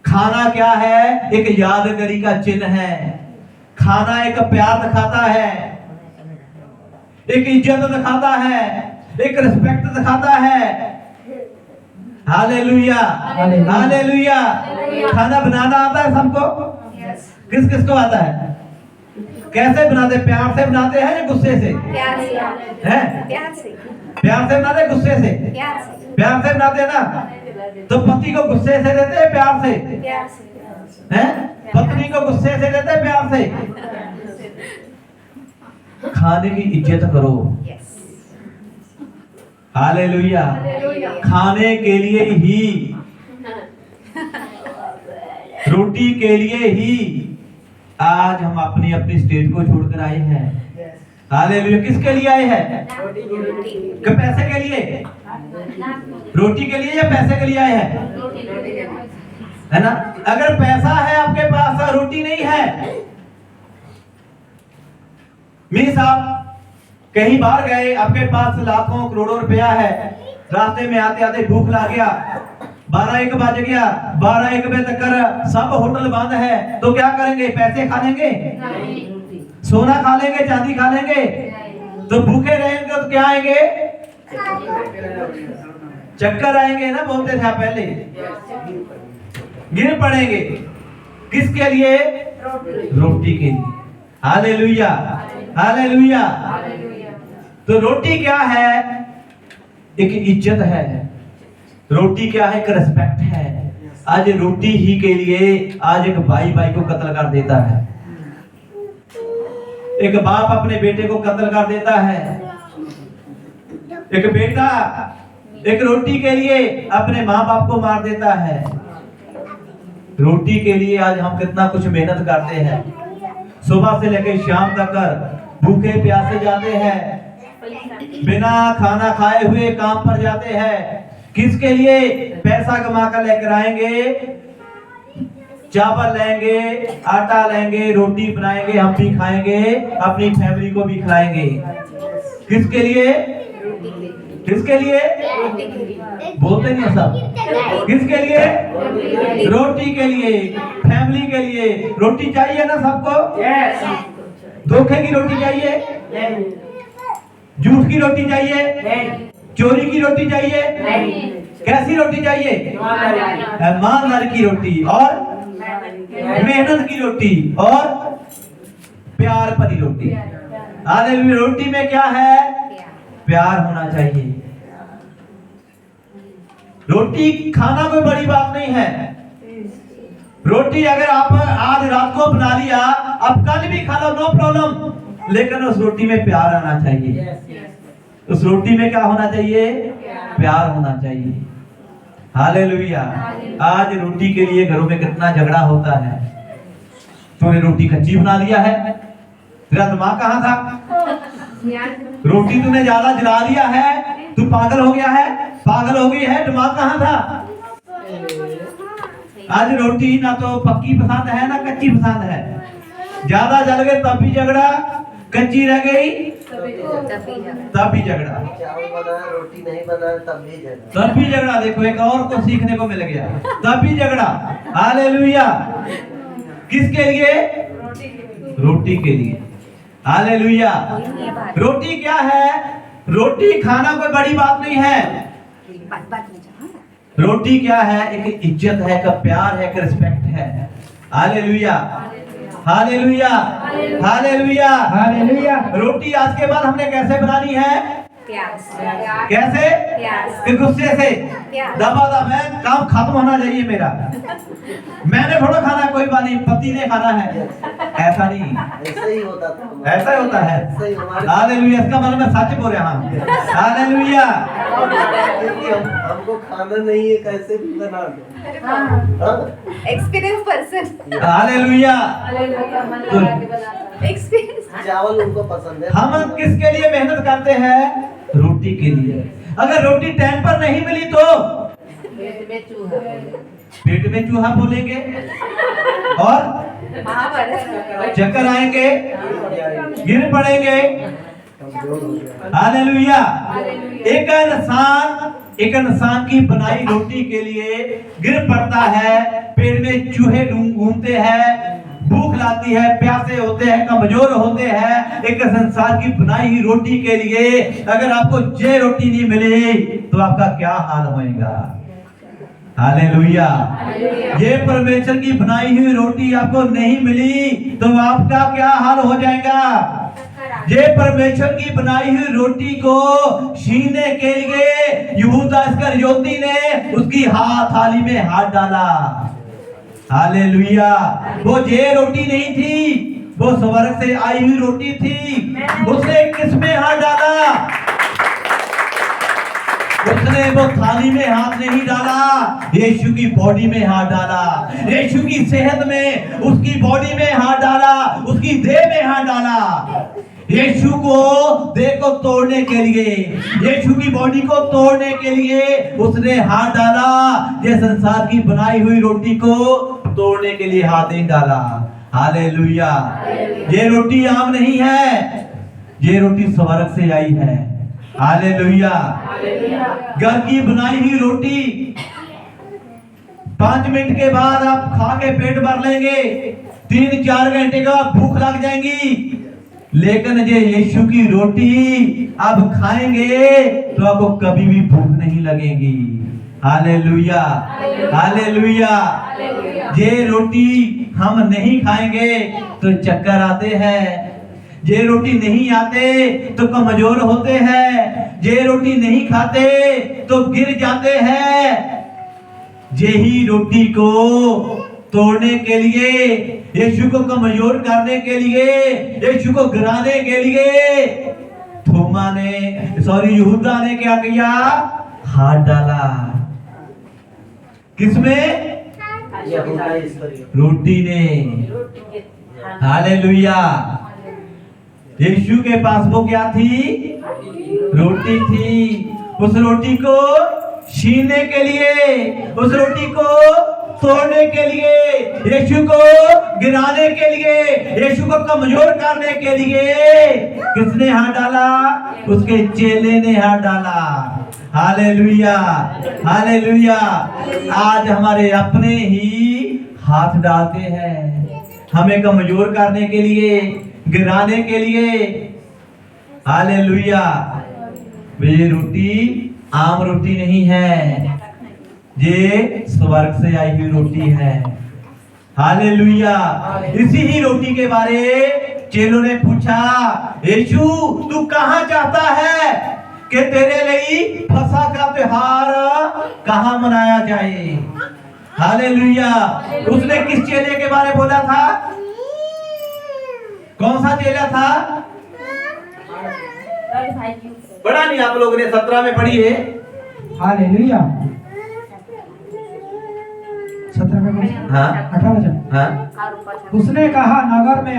खाना क्या है? एक यादगारी का चिन्ह है। खाना एक प्यार दिखाता है, एक इज्जत दिखाता है, एक रिस्पेक्ट दिखाता है। Hallelujah, hallelujah. खाना बनाना आता है सबको? किस किस को आता है? कैसे बनाते? प्यार से बनाते हैं या गुस्से से? प्यार से। हैं? प्यार से बनाते, गुस्से से? प्यार से बनाते हैं ना। तो पति को गुस्से से देते हैं प्यार से? हैं? पत्नी को गुस्से से देते हैं प्यार से? खाने की इज्जत करो। हालेलुया। खाने के लिए ही, रोटी के लिए ही आज हम अपनी अपनी स्टेट को छोड़कर आए हैं। हालेलुया। किसके लिए आए हैं? कि पैसे के लिए? रोटी के लिए या पैसे के लिए आए हैं? है ना। अगर पैसा है आपके पास, रोटी नहीं है, मीन्स आप कहीं बाहर गए, आपके पास लाखों करोड़ों रुपया है, रास्ते में आते आते भूख लग गया, 12-1 बज गया, 12-1 बजे तक सब होटल बंद है, तो क्या करेंगे? पैसे खा लेंगे? सोना खा लेंगे? चांदी खा लेंगे? तो भूखे रहेंगे तो क्या आएंगे? चक्कर आएंगे ना, बोलते थे पहले, गिर पड़ेंगे। किसके लिए? रोटी के लिए। Hallelujah, hallelujah. तो रोटी क्या है? एक इज्जत है। रोटी क्या है? एक रिस्पेक्ट है। आज रोटी ही के लिए आज एक भाई भाई को कत्ल कर देता है, एक बाप अपने बेटे को कत्ल कर देता है, एक बेटा एक रोटी के लिए अपने माँ बाप को मार देता है। रोटी के लिए आज हम कितना कुछ मेहनत करते हैं, सुबह से लेकर शाम तक भूखे प्यासे जाते हैं, बिना खाना खाए हुए काम पर जाते हैं। किसके लिए? पैसा कमा कर लेकर आएंगे, चावल लेंगे, आटा लेंगे, रोटी बनाएंगे, हम भी खाएंगे, अपनी फैमिली को भी खिलाएंगे। किसके लिए? किसके लिए? बोलते नहीं सब। किसके लिए? रोटी के लिए, फैमिली के लिए। रोटी चाहिए ना सबको? धोखे की रोटी चाहिए? झूठ की रोटी चाहिए? चोरी की रोटी चाहिए? कैसी रोटी चाहिए? ईमानदारी की रोटी और मेहनत की रोटी और प्यार भरी रोटी। हालेलुया। रोटी में क्या है? प्यार होना चाहिए। रोटी खाना कोई बड़ी बात नहीं है। रोटी अगर आप आज रात को बना लिया, आप कल भी खा लो, नो प्रॉब्लम, लेकिन उस रोटी में प्यार आना चाहिए। उस रोटी में क्या होना चाहिए? प्यार होना चाहिए। हालेलुया। आज रोटी के लिए घरों में कितना झगड़ा होता है। तूने रोटी कच्ची बना लिया है, तेरा दिमाग कहाँ था? रोटी तूने ज्यादा जला दिया है, तू पागल हो गया है, पागल हो गई है, दिमाग कहाँ था? आज रोटी ना तो पक्की पसंद है ना कच्ची पसंद है। ज्यादा जल गए तब भी झगड़ा, कच्ची रह गई तब भी झगड़ा, चावल बना रोटी नहीं बना तब भी झगड़ा, तब भी झगड़ा। देखो एक और को सीखने को मिल गया, तब भी झगड़ा। हालेलुया। किसके लिए? रोटी के लिए। हालेलुया। रोटी क्या है? रोटी खाना कोई बड़ी बात नहीं है। रोटी क्या है? एक इज्जत है, एक प्यार है, एक रिस्पेक्ट है। Hallelujah, hallelujah, hallelujah, hallelujah. रोटी आज के बाद हमने कैसे बनानी है? कैसे? कि गुस्से से दबा दबा, मैं काम खत्म होना चाहिए मेरा, मैंने थोड़ा खाना है, कोई बात नहीं, पति ने खाना है, ऐसा नहीं। ऐसा ही होता था। ऐसा ही होता है। ऐसा ही हमारे हालेलुया, इसका मतलब मैं सच बोल रहा हूँ। हालेलुया, क्योंकि हमको खाना नहीं है, कैसे भी बना दो। हाँ। Experience person. हालेलुया। एक्सपीरियंस। चावल उनको पसंद है। हम किसके लिए मेहनत करते हैं? रोटी के लिए। अगर रोटी टाइम पर नहीं मिली तो पेट में चूहा बोलेंगे और चक्कर आएंगे, गिर पड़ेंगे। हालेलुया। एक इंसान की बनाई रोटी के लिए गिर पड़ता है, पेट में चूहे घूमते हैं, भूख लगती है, प्यासे होते हैं, कमजोर होते हैं। एक संसार की बनाई हुई रोटी के लिए अगर आपको ये रोटी नहीं मिली तो आपका क्या हाल होएगा? हालेलुया। ये परमेश्वर की बनाई हुई रोटी आपको नहीं मिली तो आपका क्या हाल हो जाएगा? ये परमेश्वर की बनाई हुई रोटी को छीनने के लिए यहूदा इस्करियोती ने उसकी थाली में हाथ डाला। हालेलुया। वो ये रोटी नहीं थी, वो स्वर्ग से आई हुई रोटी थी। उसने किसमें हाथ डाला? उसने वो थाली में हाथ नहीं डाला, यीशु की बॉडी में हाथ डाला, यीशु की सेहत में, उसकी बॉडी में हाथ डाला, उसकी देह में हाथ डाला। यीशु को देह को तोड़ने के लिए, यीशु की बॉडी को तोड़ने के लिए उसने हाथ डाला। ये संसार की बनाई हुई रोटी को तोड़ने के लिए हाथ नहीं डाला। हालेलुया। ये रोटी आम नहीं है, ये रोटी स्वर्ग से आई है। हालेलुया। घर की बनाई हुई रोटी 5 मिनट के बाद आप खा के पेट भर लेंगे, 3-4 घंटे का भूख लग जाएंगी। लेकिन ये यीशु की रोटी आप खाएंगे तो आपको कभी भी भूख नहीं लगेगी। Hallelujah, hallelujah. ये रोटी हम नहीं खाएंगे तो चक्कर आते हैं, ये रोटी नहीं आते तो कमजोर होते हैं, ये रोटी नहीं खाते तो गिर जाते हैं। यही रोटी को तोड़ने के लिए, यीशु को कमजोर करने के लिए, यीशु को गिराने के लिए यहूदा ने क्या किया? हाथ डाला। किसमें? रोटी ने। हालेलुया। यीशु के पास वो क्या थी? रोटी थी। उस रोटी को छीनने के लिए, उस रोटी को तोड़ने के लिए, यीशु को गिराने के लिए, यीशु को कमजोर करने के लिए किसने हाथ डाला? उसके चेले ने हाथ डाला। Hallelujah, hallelujah. आज हमारे अपने ही हाथ डालते हैं हमें कमजोर करने के लिए, गिराने के लिए। हालेलुया। ये रोटी आम रोटी नहीं है, ये स्वर्ग से आई हुई रोटी है। हालेलुया। इसी ही रोटी के बारे चेलों ने पूछा, यीशु तू कहाँ चाहता है कि तेरे लिए फसह का त्योहार कहाँ मनाया जाए? हालेलुया। उसने किस चेले के बारे बोला था? कौन सा चेला था? पढ़ा नहीं आप लोगों ने? 17 में पढ़ी है। हालेलुया। 17 में हाँ 18 वचन। हाँ। उसने कहा, नगर में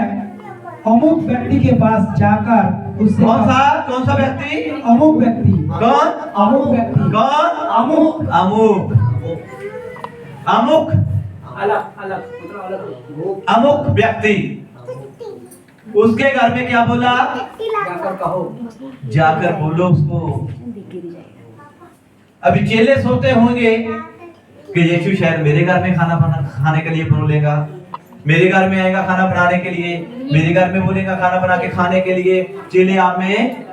अमुक व्यक्ति के पास जाकर उससे कौन सा व्यक्ति? अमुक व्यक्ति। कौन? अमुक व्यक्ति। कौन? अमुक। अमुक। अमुक अमुक व्यक्ति। उसके घर में क्या बोला? जाकर बोलो उसको। अभी चेले सोते होंगे कि यीशु शायद मेरे घर में खाने के लिए बोलेगा, मेरे घर में आएगा खाना बनाने के लिए, मेरे घर में बोलेगा खाना बना के खाने के लिए, चेले आप में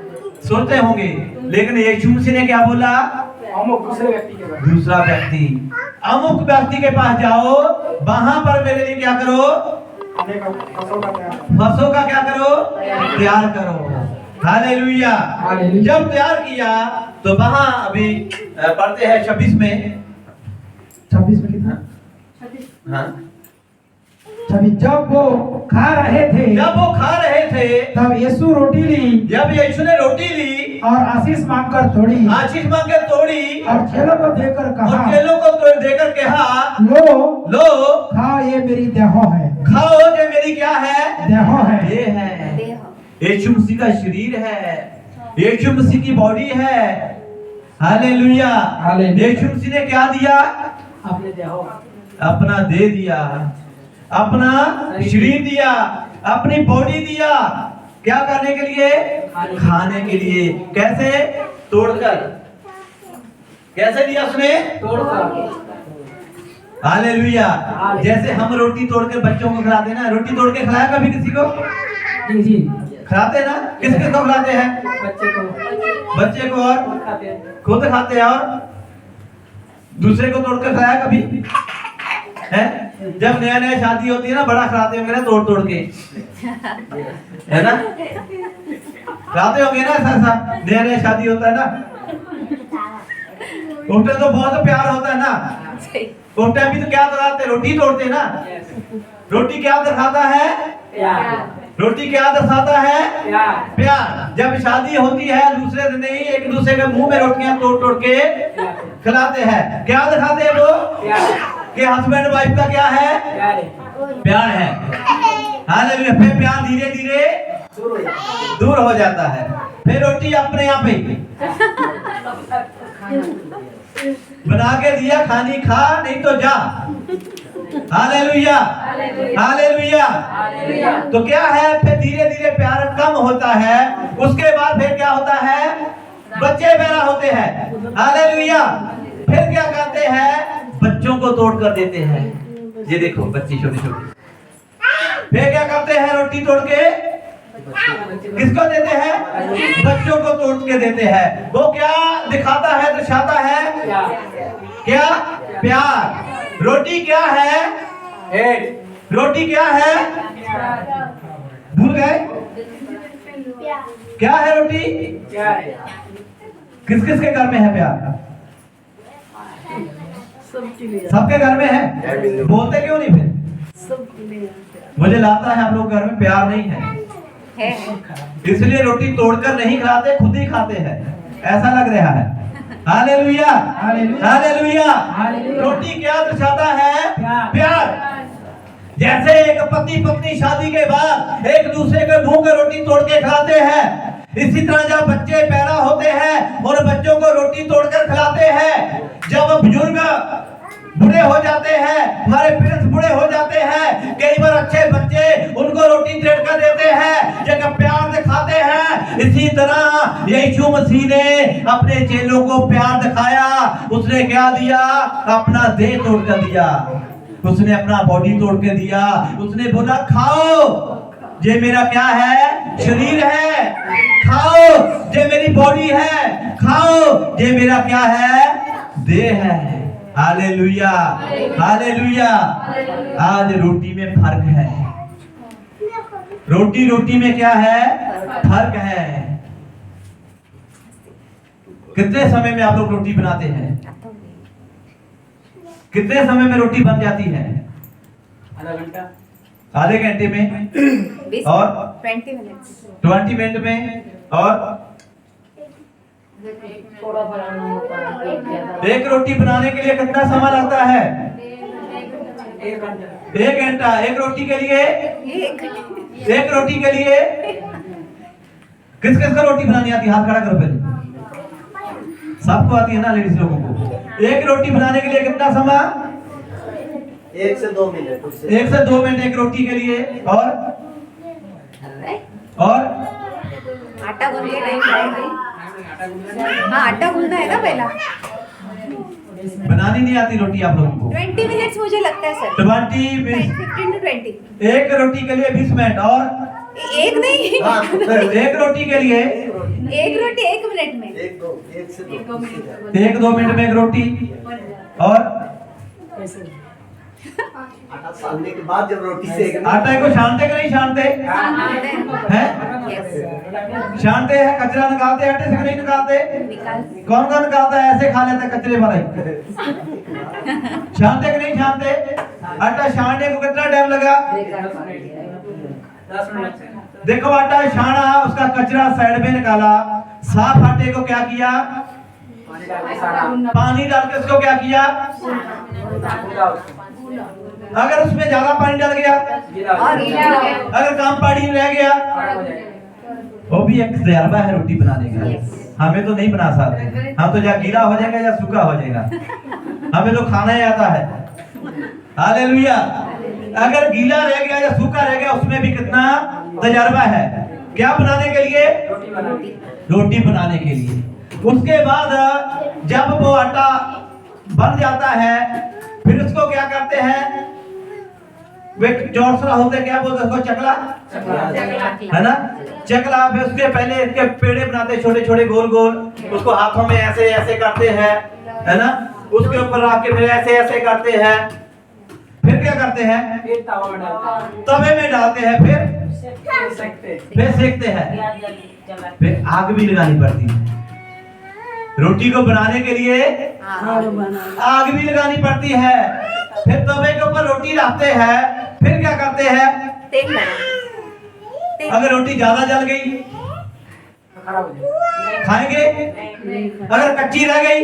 सोचते होंगे। लेकिन यीशु मसीह ने क्या बोला? दूसरा व्यक्ति, अमुक व्यक्ति के पास जाओ, वहां पर मेरे लिए क्या करो? फसों का क्या करो? तैयार करो। हालेलुया। जब तैयार किया तो वहां अभी पढ़ते हैं 26 में 26 में कितना? हाँ, 26। जब वो खा रहे थे तब यीशु रोटी ली, जब यीशु ने रोटी ली और आशीष मांगकर तोड़ी, आशीष मांग के तोड़ी और चेलों को देकर कहा, और चेलों को तो देकर कहा, लो लो खाओ, ये मेरी देह है। खाओ, जो मेरी क्या है? देह है। ये है यीशु मसीह का शरीर है, यीशु मसीह की बॉडी है। हालेलुया। यीशु मसीह ने क्या दिया? अपना दे दिया, अपना शरीर दिया, अपनी बॉडी दिया। क्या करने के लिए? खाने के लिए। कैसे? तोड़कर। कैसे दिया उसने? हालेलुया। जैसे हम रोटी तोड़कर बच्चों को खिलाते हैं ना, रोटी तोड़ के खिलाया कभी किसी को? जी खिलाते हैं ना? किस किस को खिलाते हैं? बच्चे को और खुद खाते हैं, और दूसरे को तोड़कर खिलाया कभी है? जब नया नया शादी होती है ना, बड़ा खिलाते होंगे ना, तोड़ तोड़ के, है ना? खिलाते होंगे ना, ऐसा नया नया शादी होता है ना, उस टाइम तो बहुत प्यार होता है ना। उस टाइम भी तो क्या दर्शाते? रोटी तोड़ते ना। रोटी क्या दर्शाता है? रोटी क्या दर्शाता है? प्यार। जब शादी होती है दूसरे दिन ही एक दूसरे के मुंह में रोटियां तोड़ तोड़ के खिलाते हैं। क्या दिखाते हैं वो? कि हस्बैंड वाइफ का क्या है? प्यार है। हालेलुया। फिर प्यार धीरे धीरे दूर हो जाता है, फिर रोटी अपने आप ही बना के दिया, खानी खा, नहीं तो जा। हालेलुया। हालेलुया। तो क्या है? फिर धीरे धीरे प्यार कम होता है। उसके बाद फिर क्या होता है? बच्चे पैदा होते हैं। हालेलुया। फिर क्या करते हैं? बच्चों को तोड़ कर देते हैं। ये देखो बच्चे छोटे छोटे। फिर क्या करते हैं? रोटी तोड़ के किसको देते हैं? बच्चों को तोड़ के देते हैं। वो क्या दिखाता है? दर्शाता है क्या? प्यार। रोटी क्या है? रोटी क्या है? भूल गए? क्या है रोटी? किस किस के घर में है प्यार? सबके घर में है। बोलते क्यों नहीं फिर? मुझे लगता है आप लोग घर में प्यार नहीं है, इसलिए रोटी तोड़कर नहीं खिलाते, खुद ही खाते हैं, ऐसा लग रहा है। हालेलुया। हालेलुया। रोटी क्या दर्शाता है? प्यार। जैसे एक पति पत्नी शादी के बाद एक दूसरे के मुंह में रोटी तोड़ के खिलाते हैं, इसी तरह जब बच्चे पैदा होते हैं और बच्चों को रोटी तोड़कर खिलाते हैं। जब बुजुर्ग बूढ़े हो जाते हैं, हमारे पेरेंट्स बूढ़े हो जाते हैं, कई बार अच्छे बच्चे उनको रोटी तोड़ कर देते हैं, जगह प्यार दिखाते हैं। इसी तरह यीशु मसीह ने अपने चेलों को प्यार दिखाया। उसने क्या दिया? अपना देह तोड़ कर दिया, उसने अपना बॉडी तोड़ के दिया। उसने बोला खाओ, ये मेरा क्या है? शरीर है। खाओ, ये मेरी बॉडी है। खाओ, ये मेरा क्या है? देह है। हालेलुया। हालेलुया। आज रोटी में फर्क है। रोटी रोटी में क्या है? फर्क है। कितने समय में आप लोग रोटी बनाते हैं? कितने समय में रोटी बन जाती है? आधे घंटे में और 20 मिनट में, और एक रोटी बनाने के लिए कितना समय लगता है? 1 घंटा। एक रोटी के लिए, एक रोटी के लिए किस किस को रोटी बनानी आती है? हाथ खड़ा करो पहले। सबको आती है ना लेडीज लोगों को। एक रोटी बनाने के लिए कितना समय? 1 से 2 मिनट। 1 से 2 मिनट एक रोटी के लिए। और आटा गूंदना है ना पहला। बनानी नहीं आती रोटी आप लोगों को? 20 मिनट्स मुझे लगता है सर। 20 minute 15 to 20। एक रोटी के लिए 20 मिनट, और एक नहीं, हाँ, एक रोटी के लिए एक रोटी 1 मिनट में। एक से दो 1-2 मिनट में एक रोटी। और आटा सानने के बाद जब रोटी सेकना, आटे को छानते कि नहीं छानते हैं? छानते हैं, कचरा निकालते हैं आटे से कि नहीं निकालते? कौन कौन निकालता है? ऐसे खा लेते हैं कचरे वाले। छानते कि नहीं छानते? आटा छानने को कितना टाइम लगा? देखो आटा छाना, उसका कचरा साइड में निकाला, साफ आटे को क्या किया? पानी डाल के उसको क्या किया? अगर उसमें ज्यादा पानी डाल गया, अगर कम पानी रह गया, वो भी एक तजर्बा है रोटी बनाने का। हमें तो नहीं बना सकते, हम तो या गीला हो जाएगा या सूखा हो जाएगा, हमें तो खाना ही आता है। हालेलुया। अगर गीला रह गया या सूखा रह गया, उसमें भी कितना तजर्बा है। क्या बनाने के लिए? रोटी बनाने के लिए। उसके बाद जब वो आटा बन जाता है, फिर उसको क्या करते हैं? वे चौरसरा होते, क्या बोलते हैं उसको? चकला है ना, चकला। फिर उसके पहले इसके पेड़े बनाते, छोटे छोटे गोल गोल, उसको हाथों में ऐसे ऐसे करते हैं, है ना। उसके ऊपर रख के फिर ऐसे ऐसे करते हैं। फिर क्या करते हैं? तवे में डालते हैं, फिर सेकते हैं, फिर आग भी लगानी पड़ती है। रोटी को बनाने के लिए आग भी लगानी पड़ती है। फिर तवे के ऊपर रोटी रखते हैं, फिर क्या करते हैं? तेल लगा। अगर रोटी ज्यादा जल गई खाएंगे, अगर कच्ची रह गई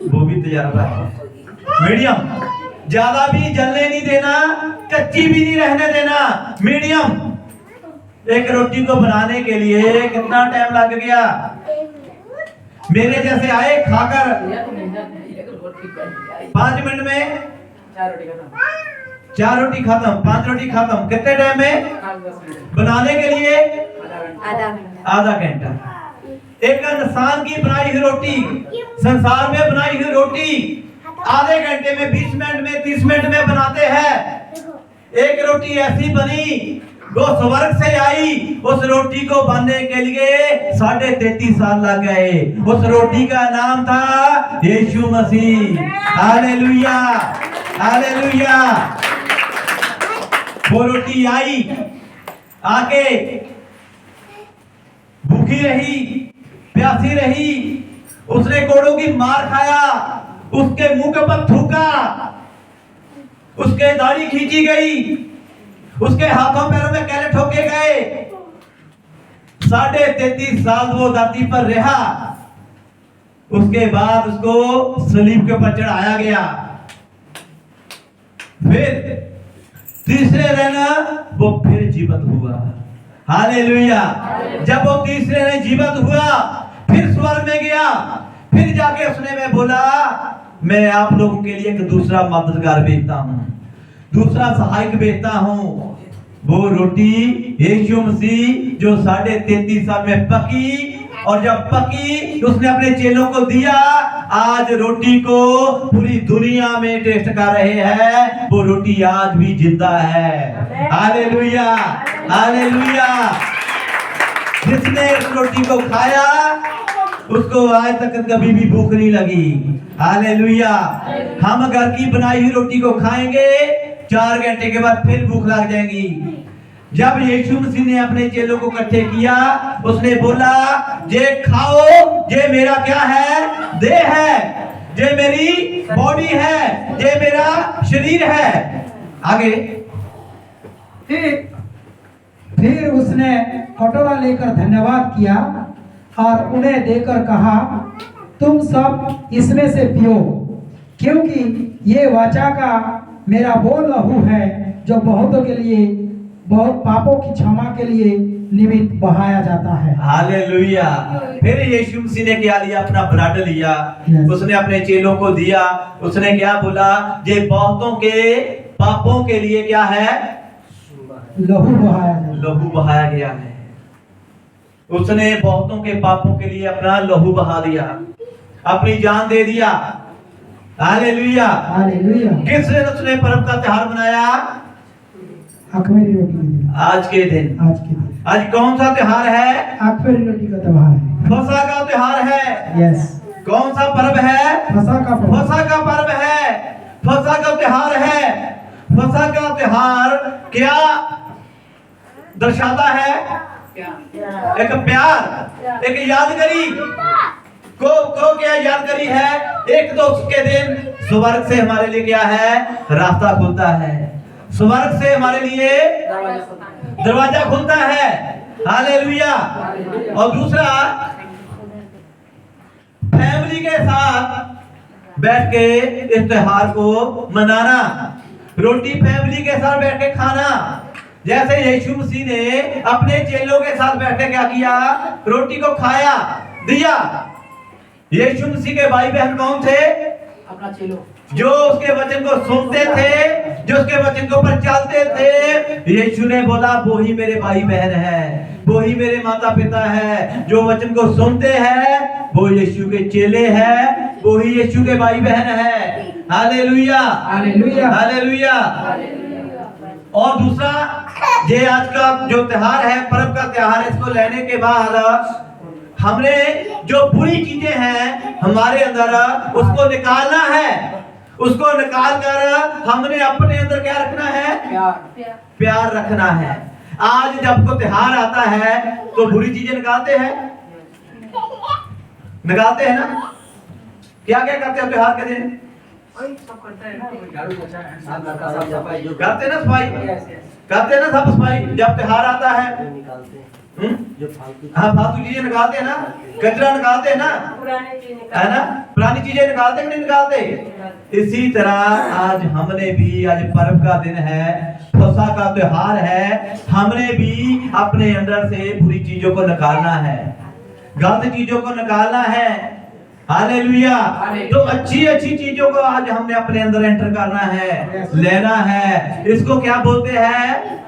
वो भी तजर्बा है। मीडियम, ज्यादा भी जलने नहीं देना, कच्ची भी नहीं रहने देना, मीडियम। एक रोटी को बनाने के लिए कितना टाइम लग गया? मेरे जैसे आए खाकर 5 मिनट में 4 रोटी खत्म, 5 रोटी खत्म। कितने टाइम में? बनाने के लिए आधा घंटा। एक इंसान की बनाई हुई रोटी, संसार में बनाई हुई रोटी आधे घंटे में, 20 मिनट में, 30 मिनट में बनाते हैं। एक रोटी ऐसी बनी, वो स्वर्ग से आई। उस रोटी को बनने के लिए 33.5 साल लग गए। उस रोटी का नाम था यीशु मसीह। Hallelujah, hallelujah. वो रोटी आई, आके भूखी रही, प्यासी रही, उसने कोड़ों की मार खाया, उसके मुंह के ऊपर थूका, उसके दाढ़ी खींची गई, उसके हाथों पैरों में कैले ठोके गए। 33.5 साल वो धरती पर रहा। उसके बाद उसको सलीब के ऊपर चढ़ाया गया। फिर तीसरे दिन वो फिर जीवित हुआ। हालेलुया। जब वो तीसरे दिन जीवित हुआ, फिर स्वर्ग में गया। फिर जाके उसने में बोला, मैं आप लोगों के लिए एक दूसरा मददगार भेजता हूं, दूसरा सहायक भेजता हूं। वो रोटी यीशु मसीह जो 33.5 साल में पकी, और जब पकी तो उसने अपने चेलों को दिया। आज रोटी को पूरी दुनिया में टेस्ट कर रहे हैं। वो रोटी आज भी जिंदा है। Hallelujah, hallelujah. जिसने इस रोटी को खाया उसको आज तक कभी भी भूख नहीं लगी। हालेलुया। हम घर की बनाई हुई रोटी को खाएंगे, 4 घंटे के बाद फिर भूख लग जाएगी। जब यीशु मसीह ने अपने चेलों को इकट्ठे किया, उसने बोला, जे खाओ, जे मेरा क्या है? देह है, जे मेरी बॉडी है, जे मेरा शरीर है। आगे फिर उसने कटोरा लेकर धन्यवाद किया और उन्हें देकर कहा, तुम सब इसमें से पियो, क्योंकि ये वाचा का मेरा वो लहू है जो बहुतों के लिए, बहुत पापों की क्षमा के लिए निमित्त बहाया जाता है। हालेलुया। फिर यीशु मसीह ने क्या लिया? अपना ब्लड लिया। Yes. उसने अपने चेलों को दिया। उसने क्या बोला? ये बहुतों के पापों के लिए क्या है? लहू बहाया जाता है। लहू बहाया गया है। उसने बहुतों के पापों के लिए अपना लहू बहा दिया। अपनी जान दे दिया। हालेलुया। हालेलुया। किस दिन उसने पर्व का त्योहार मनाया? अखमीरी रोटी के दिन, आज के दिन। आज के दिन आज कौन सा त्योहार है? अखमीरी रोटी का त्योहार है। फसह का त्योहार है। यस, कौन सा पर्व है? फसह का पर्व। फसह का पर्व है, फसह का त्योहार है। फसह का त्योहार क्या दर्शाता है? एक प्यार, एक यादगारी को क्या यादगारी है? एक तो उसके दिन स्वर्ग से हमारे लिए क्या है? रास्ता खुलता है, स्वर्ग से हमारे लिए दरवाजा खुलता है। हालेलुया। और दूसरा, फैमिली के साथ बैठ के इस त्योहार को मनाना, रोटी फैमिली के साथ बैठ के खाना। जैसे यीशु मसीह ने अपने चेलों के साथ बैठ के क्या किया? रोटी को खाया, दिया। यीशु मसीह के भाई बहन कौन थे? अपना चेलो, जो उसके वचन को सुनते थे, जो उसके वचन के ऊपर चलते थे। यीशु ने बोला वो ही मेरे भाई बहन है, वो ही मेरे माता पिता है। जो वचन को सुनते हैं वो यीशु के चेले हैं, वो ही यीशु के भाई बहन है। Hallelujah, hallelujah, hallelujah. और दूसरा, ये आज का जो त्योहार है, पर्व का त्योहार, इसको लेने के बाद हमने जो बुरी चीजें हैं हमारे अंदर, उसको निकालना है। उसको निकाल कर हमने अपने अंदर क्या रखना है? प्यार रखना है। आज जब को त्योहार आता है तो बुरी चीजें निकालते हैं, निकालते हैं ना? क्या क्या करते हैं त्योहार के दिन? करते ना सफाई, करते ना सब सफाई जब त्योहार आता है। निकालते हैं जो फालतू हाँ, फालतू चीजें निकालते हैं ना, कचरा निकालते हैं ना, है ना? पुरानी चीजें निकालते कि नहीं निकालते? इसी तरह आज हमने भी, आज पर्व का दिन है, फसह का त्योहार है, हमने भी अपने अंदर से बुरी चीजों को निकालना है, गलत चीजों को निकालना है। हालेलुया। तो अच्छी अच्छी चीजों को आज हमने अपने अंदर एंटर करना है, लेना है। इसको क्या बोलते हैं?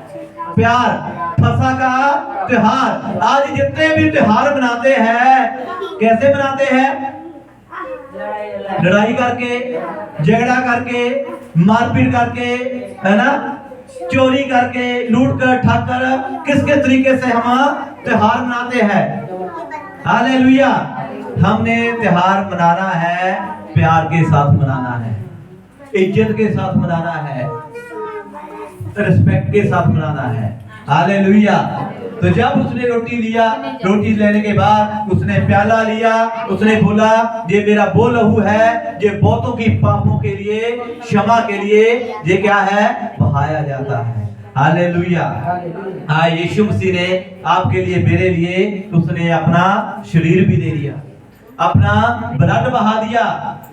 प्यार। फसह का त्योहार। आज जितने भी त्योहार मनाते हैं, कैसे मनाते हैं? लड़ाई करके, झगड़ा करके, मारपीट करके, है ना, चोरी करके, लूट कर, ठग कर, किस किस तरीके से हम त्योहार मनाते हैं। हालेलुया। हमने त्योहार मनाना है, प्यार के साथ मनाना है, इज्जत के साथ मनाना है, रिस्पेक्ट के साथ मनाना है। हालेलुया। तो जब उसने रोटी लिया, रोटी लेने के बाद उसने प्याला लिया, उसने बोला ये मेरा वो लहू है, ये बहुतों की पापों के लिए, क्षमा के लिए ये क्या है? बहाया जाता है। हालेलुया। हाँ, यीशु मसीह ने आपके लिए, मेरे लिए उसने अपना शरीर भी दे दिया, अपना ब्लड बहा दिया,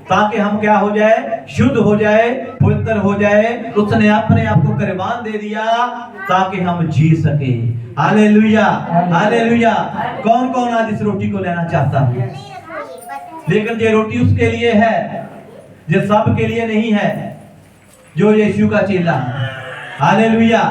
ताकि हम क्या हो जाए? शुद्ध हो जाए, पवित्र हो जाए। उसने अपने आप को कुर्बान दे दिया ताकि हम जी सके। Hallelujah, hallelujah. कौन कौन आज इस रोटी को लेना चाहता है? लेकिन ये रोटी उसके लिए है, ये सब के लिए नहीं है, जो यीशु का चेला है। हालेलुया।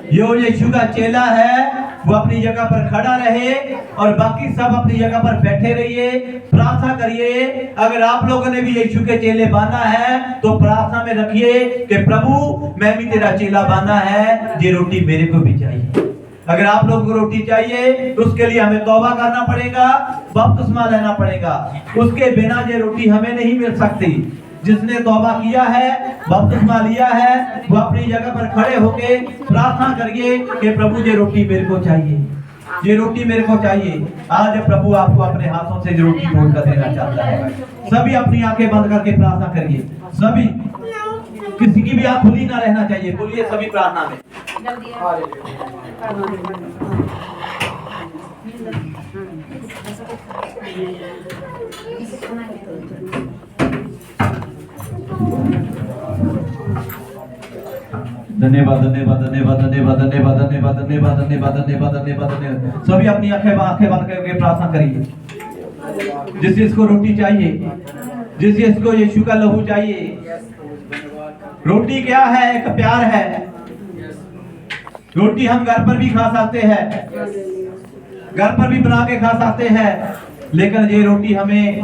जो यीशु का चेला है वो अपनी जगह पर खड़ा रहे और बाकी सब अपनी जगह पर बैठे रहिए, प्रार्थना करिए। अगर आप लोगों ने भी यीशु के चेले बांधा है तो प्रार्थना में रखिए कि प्रभु मैं भी तेरा चेला बांधा है, ये रोटी मेरे को भी चाहिए। अगर आप लोगों को रोटी चाहिए तो उसके लिए हमें तौबा करना पड़ेगा, बपतिस्मा लेना पड़ेगा। उसके बिना ये रोटी हमें नहीं मिल सकती। जिसने तौबा किया है, बपतिस्मा लिया है, वो अपनी जगह पर खड़े होके प्रार्थना करिए कि प्रभु ये रोटी मेरे को चाहिए, ये रोटी मेरे को चाहिए। आज प्रभु आपको अपने हाथों से रोटी तोड़ कर देना चाहता है। सभी अपनी आंखें बंद करके प्रार्थना करिए, सभी, किसी की भी आंख खुली ना रहना चाहिए। बोलिए सभी प्रार्थना में। धन्यवाद, धन्यवाद, धन्यवाद, धन्यवाद, धन्यवाद, धन्यवाद, धन्यवाद, धन्यवाद, धन्यवाद, धन्यवाद, धन्यवाद। सभी अपनी आंखें बंद करके प्रार्थना करिए। जिस जिसको रोटी चाहिए, जिस जिसको यीशु का लहू चाहिए। रोटी क्या है? एक प्यार है। रोटी हम घर पर भी खा सकते हैं, घर पर भी बना के खा सकते हैं, लेकिन ये रोटी हमें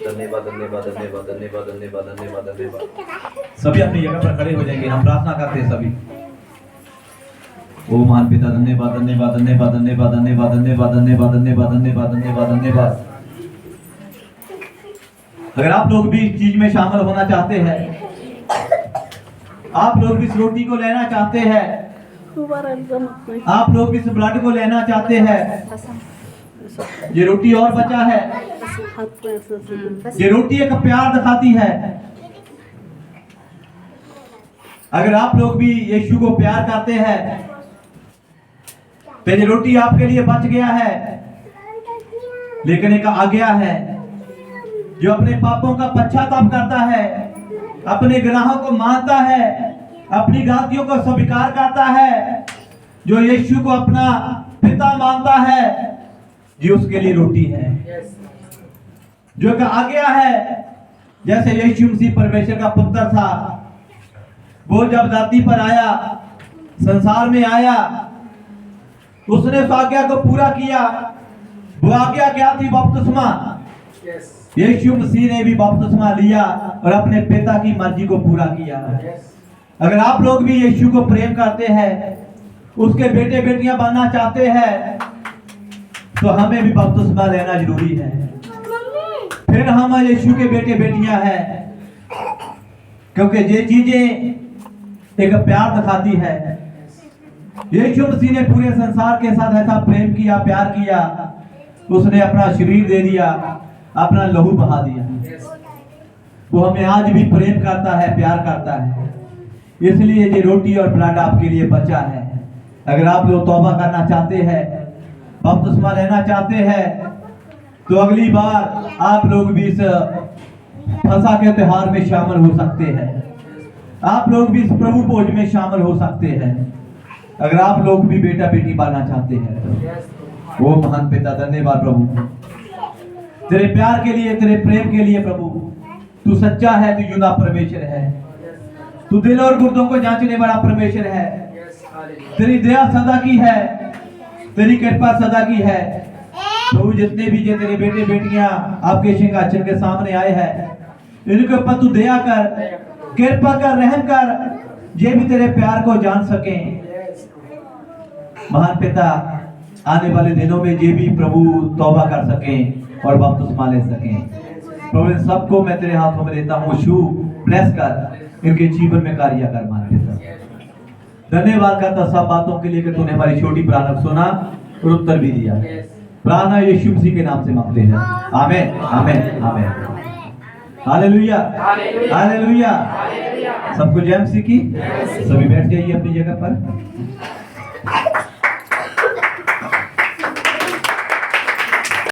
धन्यवाद धन्यवाद धन्यवाद धन्यवाद धन्यवाद धन्यवाद धन्यवाद। सभी अपनी जगह पर खड़े हो जाएंगे, हम प्रार्थना करते हैं सभी। ओ महान पिता, धन्यवाद धन्यवाद धन्यवाद धन्यवाद धन्यवाद धन्यवाद धन्यवाद धन्यवाद धन्यवाद धन्यवाद धन्यवाद। अगर आप लोग भी इस चीज में शामिल होना चाहते हैं, आप लोग भी इस रोटी को लेना चाहते हैं, आप लोग भी इस ब्लड को लेना चाहते हैं, ये रोटी और बचा है, ये रोटी एक प्यार दिखाती है। अगर आप लोग भी यीशु को प्यार करते हैं तो ये रोटी आपके लिए बच गया है, लेकिन एक आ गया है जो अपने पापों का पश्चाताप करता है, अपने गुनाहों को मानता है, अपनी गलतियों को स्वीकार करता है, जो यीशु को अपना पिता मानता है, जो उसके लिए रोटी है। जो आ गया है, जैसे यीशु मसीह परमेश्वर का पुत्र था, वो जब धरती पर आया, संसार में आया, उसने उस आज्ञा को पूरा किया। वो आज्ञा क्या थी? बपतिस्मा। यीशु मसीह ने भी बपतिस्मा लिया और अपने पिता की मर्जी को पूरा किया। अगर आप लोग भी यीशु को प्रेम करते हैं, उसके बेटे बेटियां बनना चाहते हैं, तो हमें भी बपतिस्मा लेना जरूरी है। फिर हम यीशु के बेटे बेटियां हैं, क्योंकि ये चीजें एक प्यार दिखाती है। यीशु मसीह ने पूरे संसार के साथ ऐसा प्रेम किया, प्यार किया, उसने अपना शरीर दे दिया, अपना लहू बहा दिया। वो हमें आज भी प्रेम करता है, प्यार करता है। इसलिए ये रोटी और ब्लड आपके लिए बचा है। अगर आप लोग तौबा करना चाहते हैं, बपतिस्मा लेना चाहते हैं, तो अगली बार आप लोग भी इस फसह के त्योहार में शामिल हो सकते हैं। आप लोग भी इस प्रभु भोज में शामिल हो सकते हैं, अगर आप लोग भी बेटा बेटी बनना चाहते हैं। वो महान पिता, धन्यवाद प्रभु तेरे प्यार के लिए, तेरे प्रेम के लिए। प्रभु तू सच्चा है, तू युवा परमेश्वर है, तू दिल और गुर्दों को जांचने वाला परमेश्वर है। तेरी दया सदा की है, तेरी कृपा सदा की है। प्रभु जितने भी जो तेरे बेटे बेटियां आपके सिंहासन के सामने आए हैं, इनके ऊपर तू दया कर, कृपा कर, रहम कर, ये भी तेरे प्यार को जान सकें। महान पिता, आने वाले दिनों में ये भी प्रभु तौबा कर सकें और बपतिस्मा ले सकें। प्रभु इन सबको मैं तेरे हाथों में देता हूँ। शू ब्लेस कर, इनके जीवन में कार्य कर। महान पिता, धन्यवाद करता सब बातों के लिए कि तूने हमारी छोटी प्रार्थना सुना और उत्तर भी दिया। प्रार्थना यीशु मसीह के नाम से मांगते हैं, आमीन आमीन आमीन। Hallelujah hallelujah. सबको जय मसीह की। सभी बैठ जाइए अपनी जगह पर।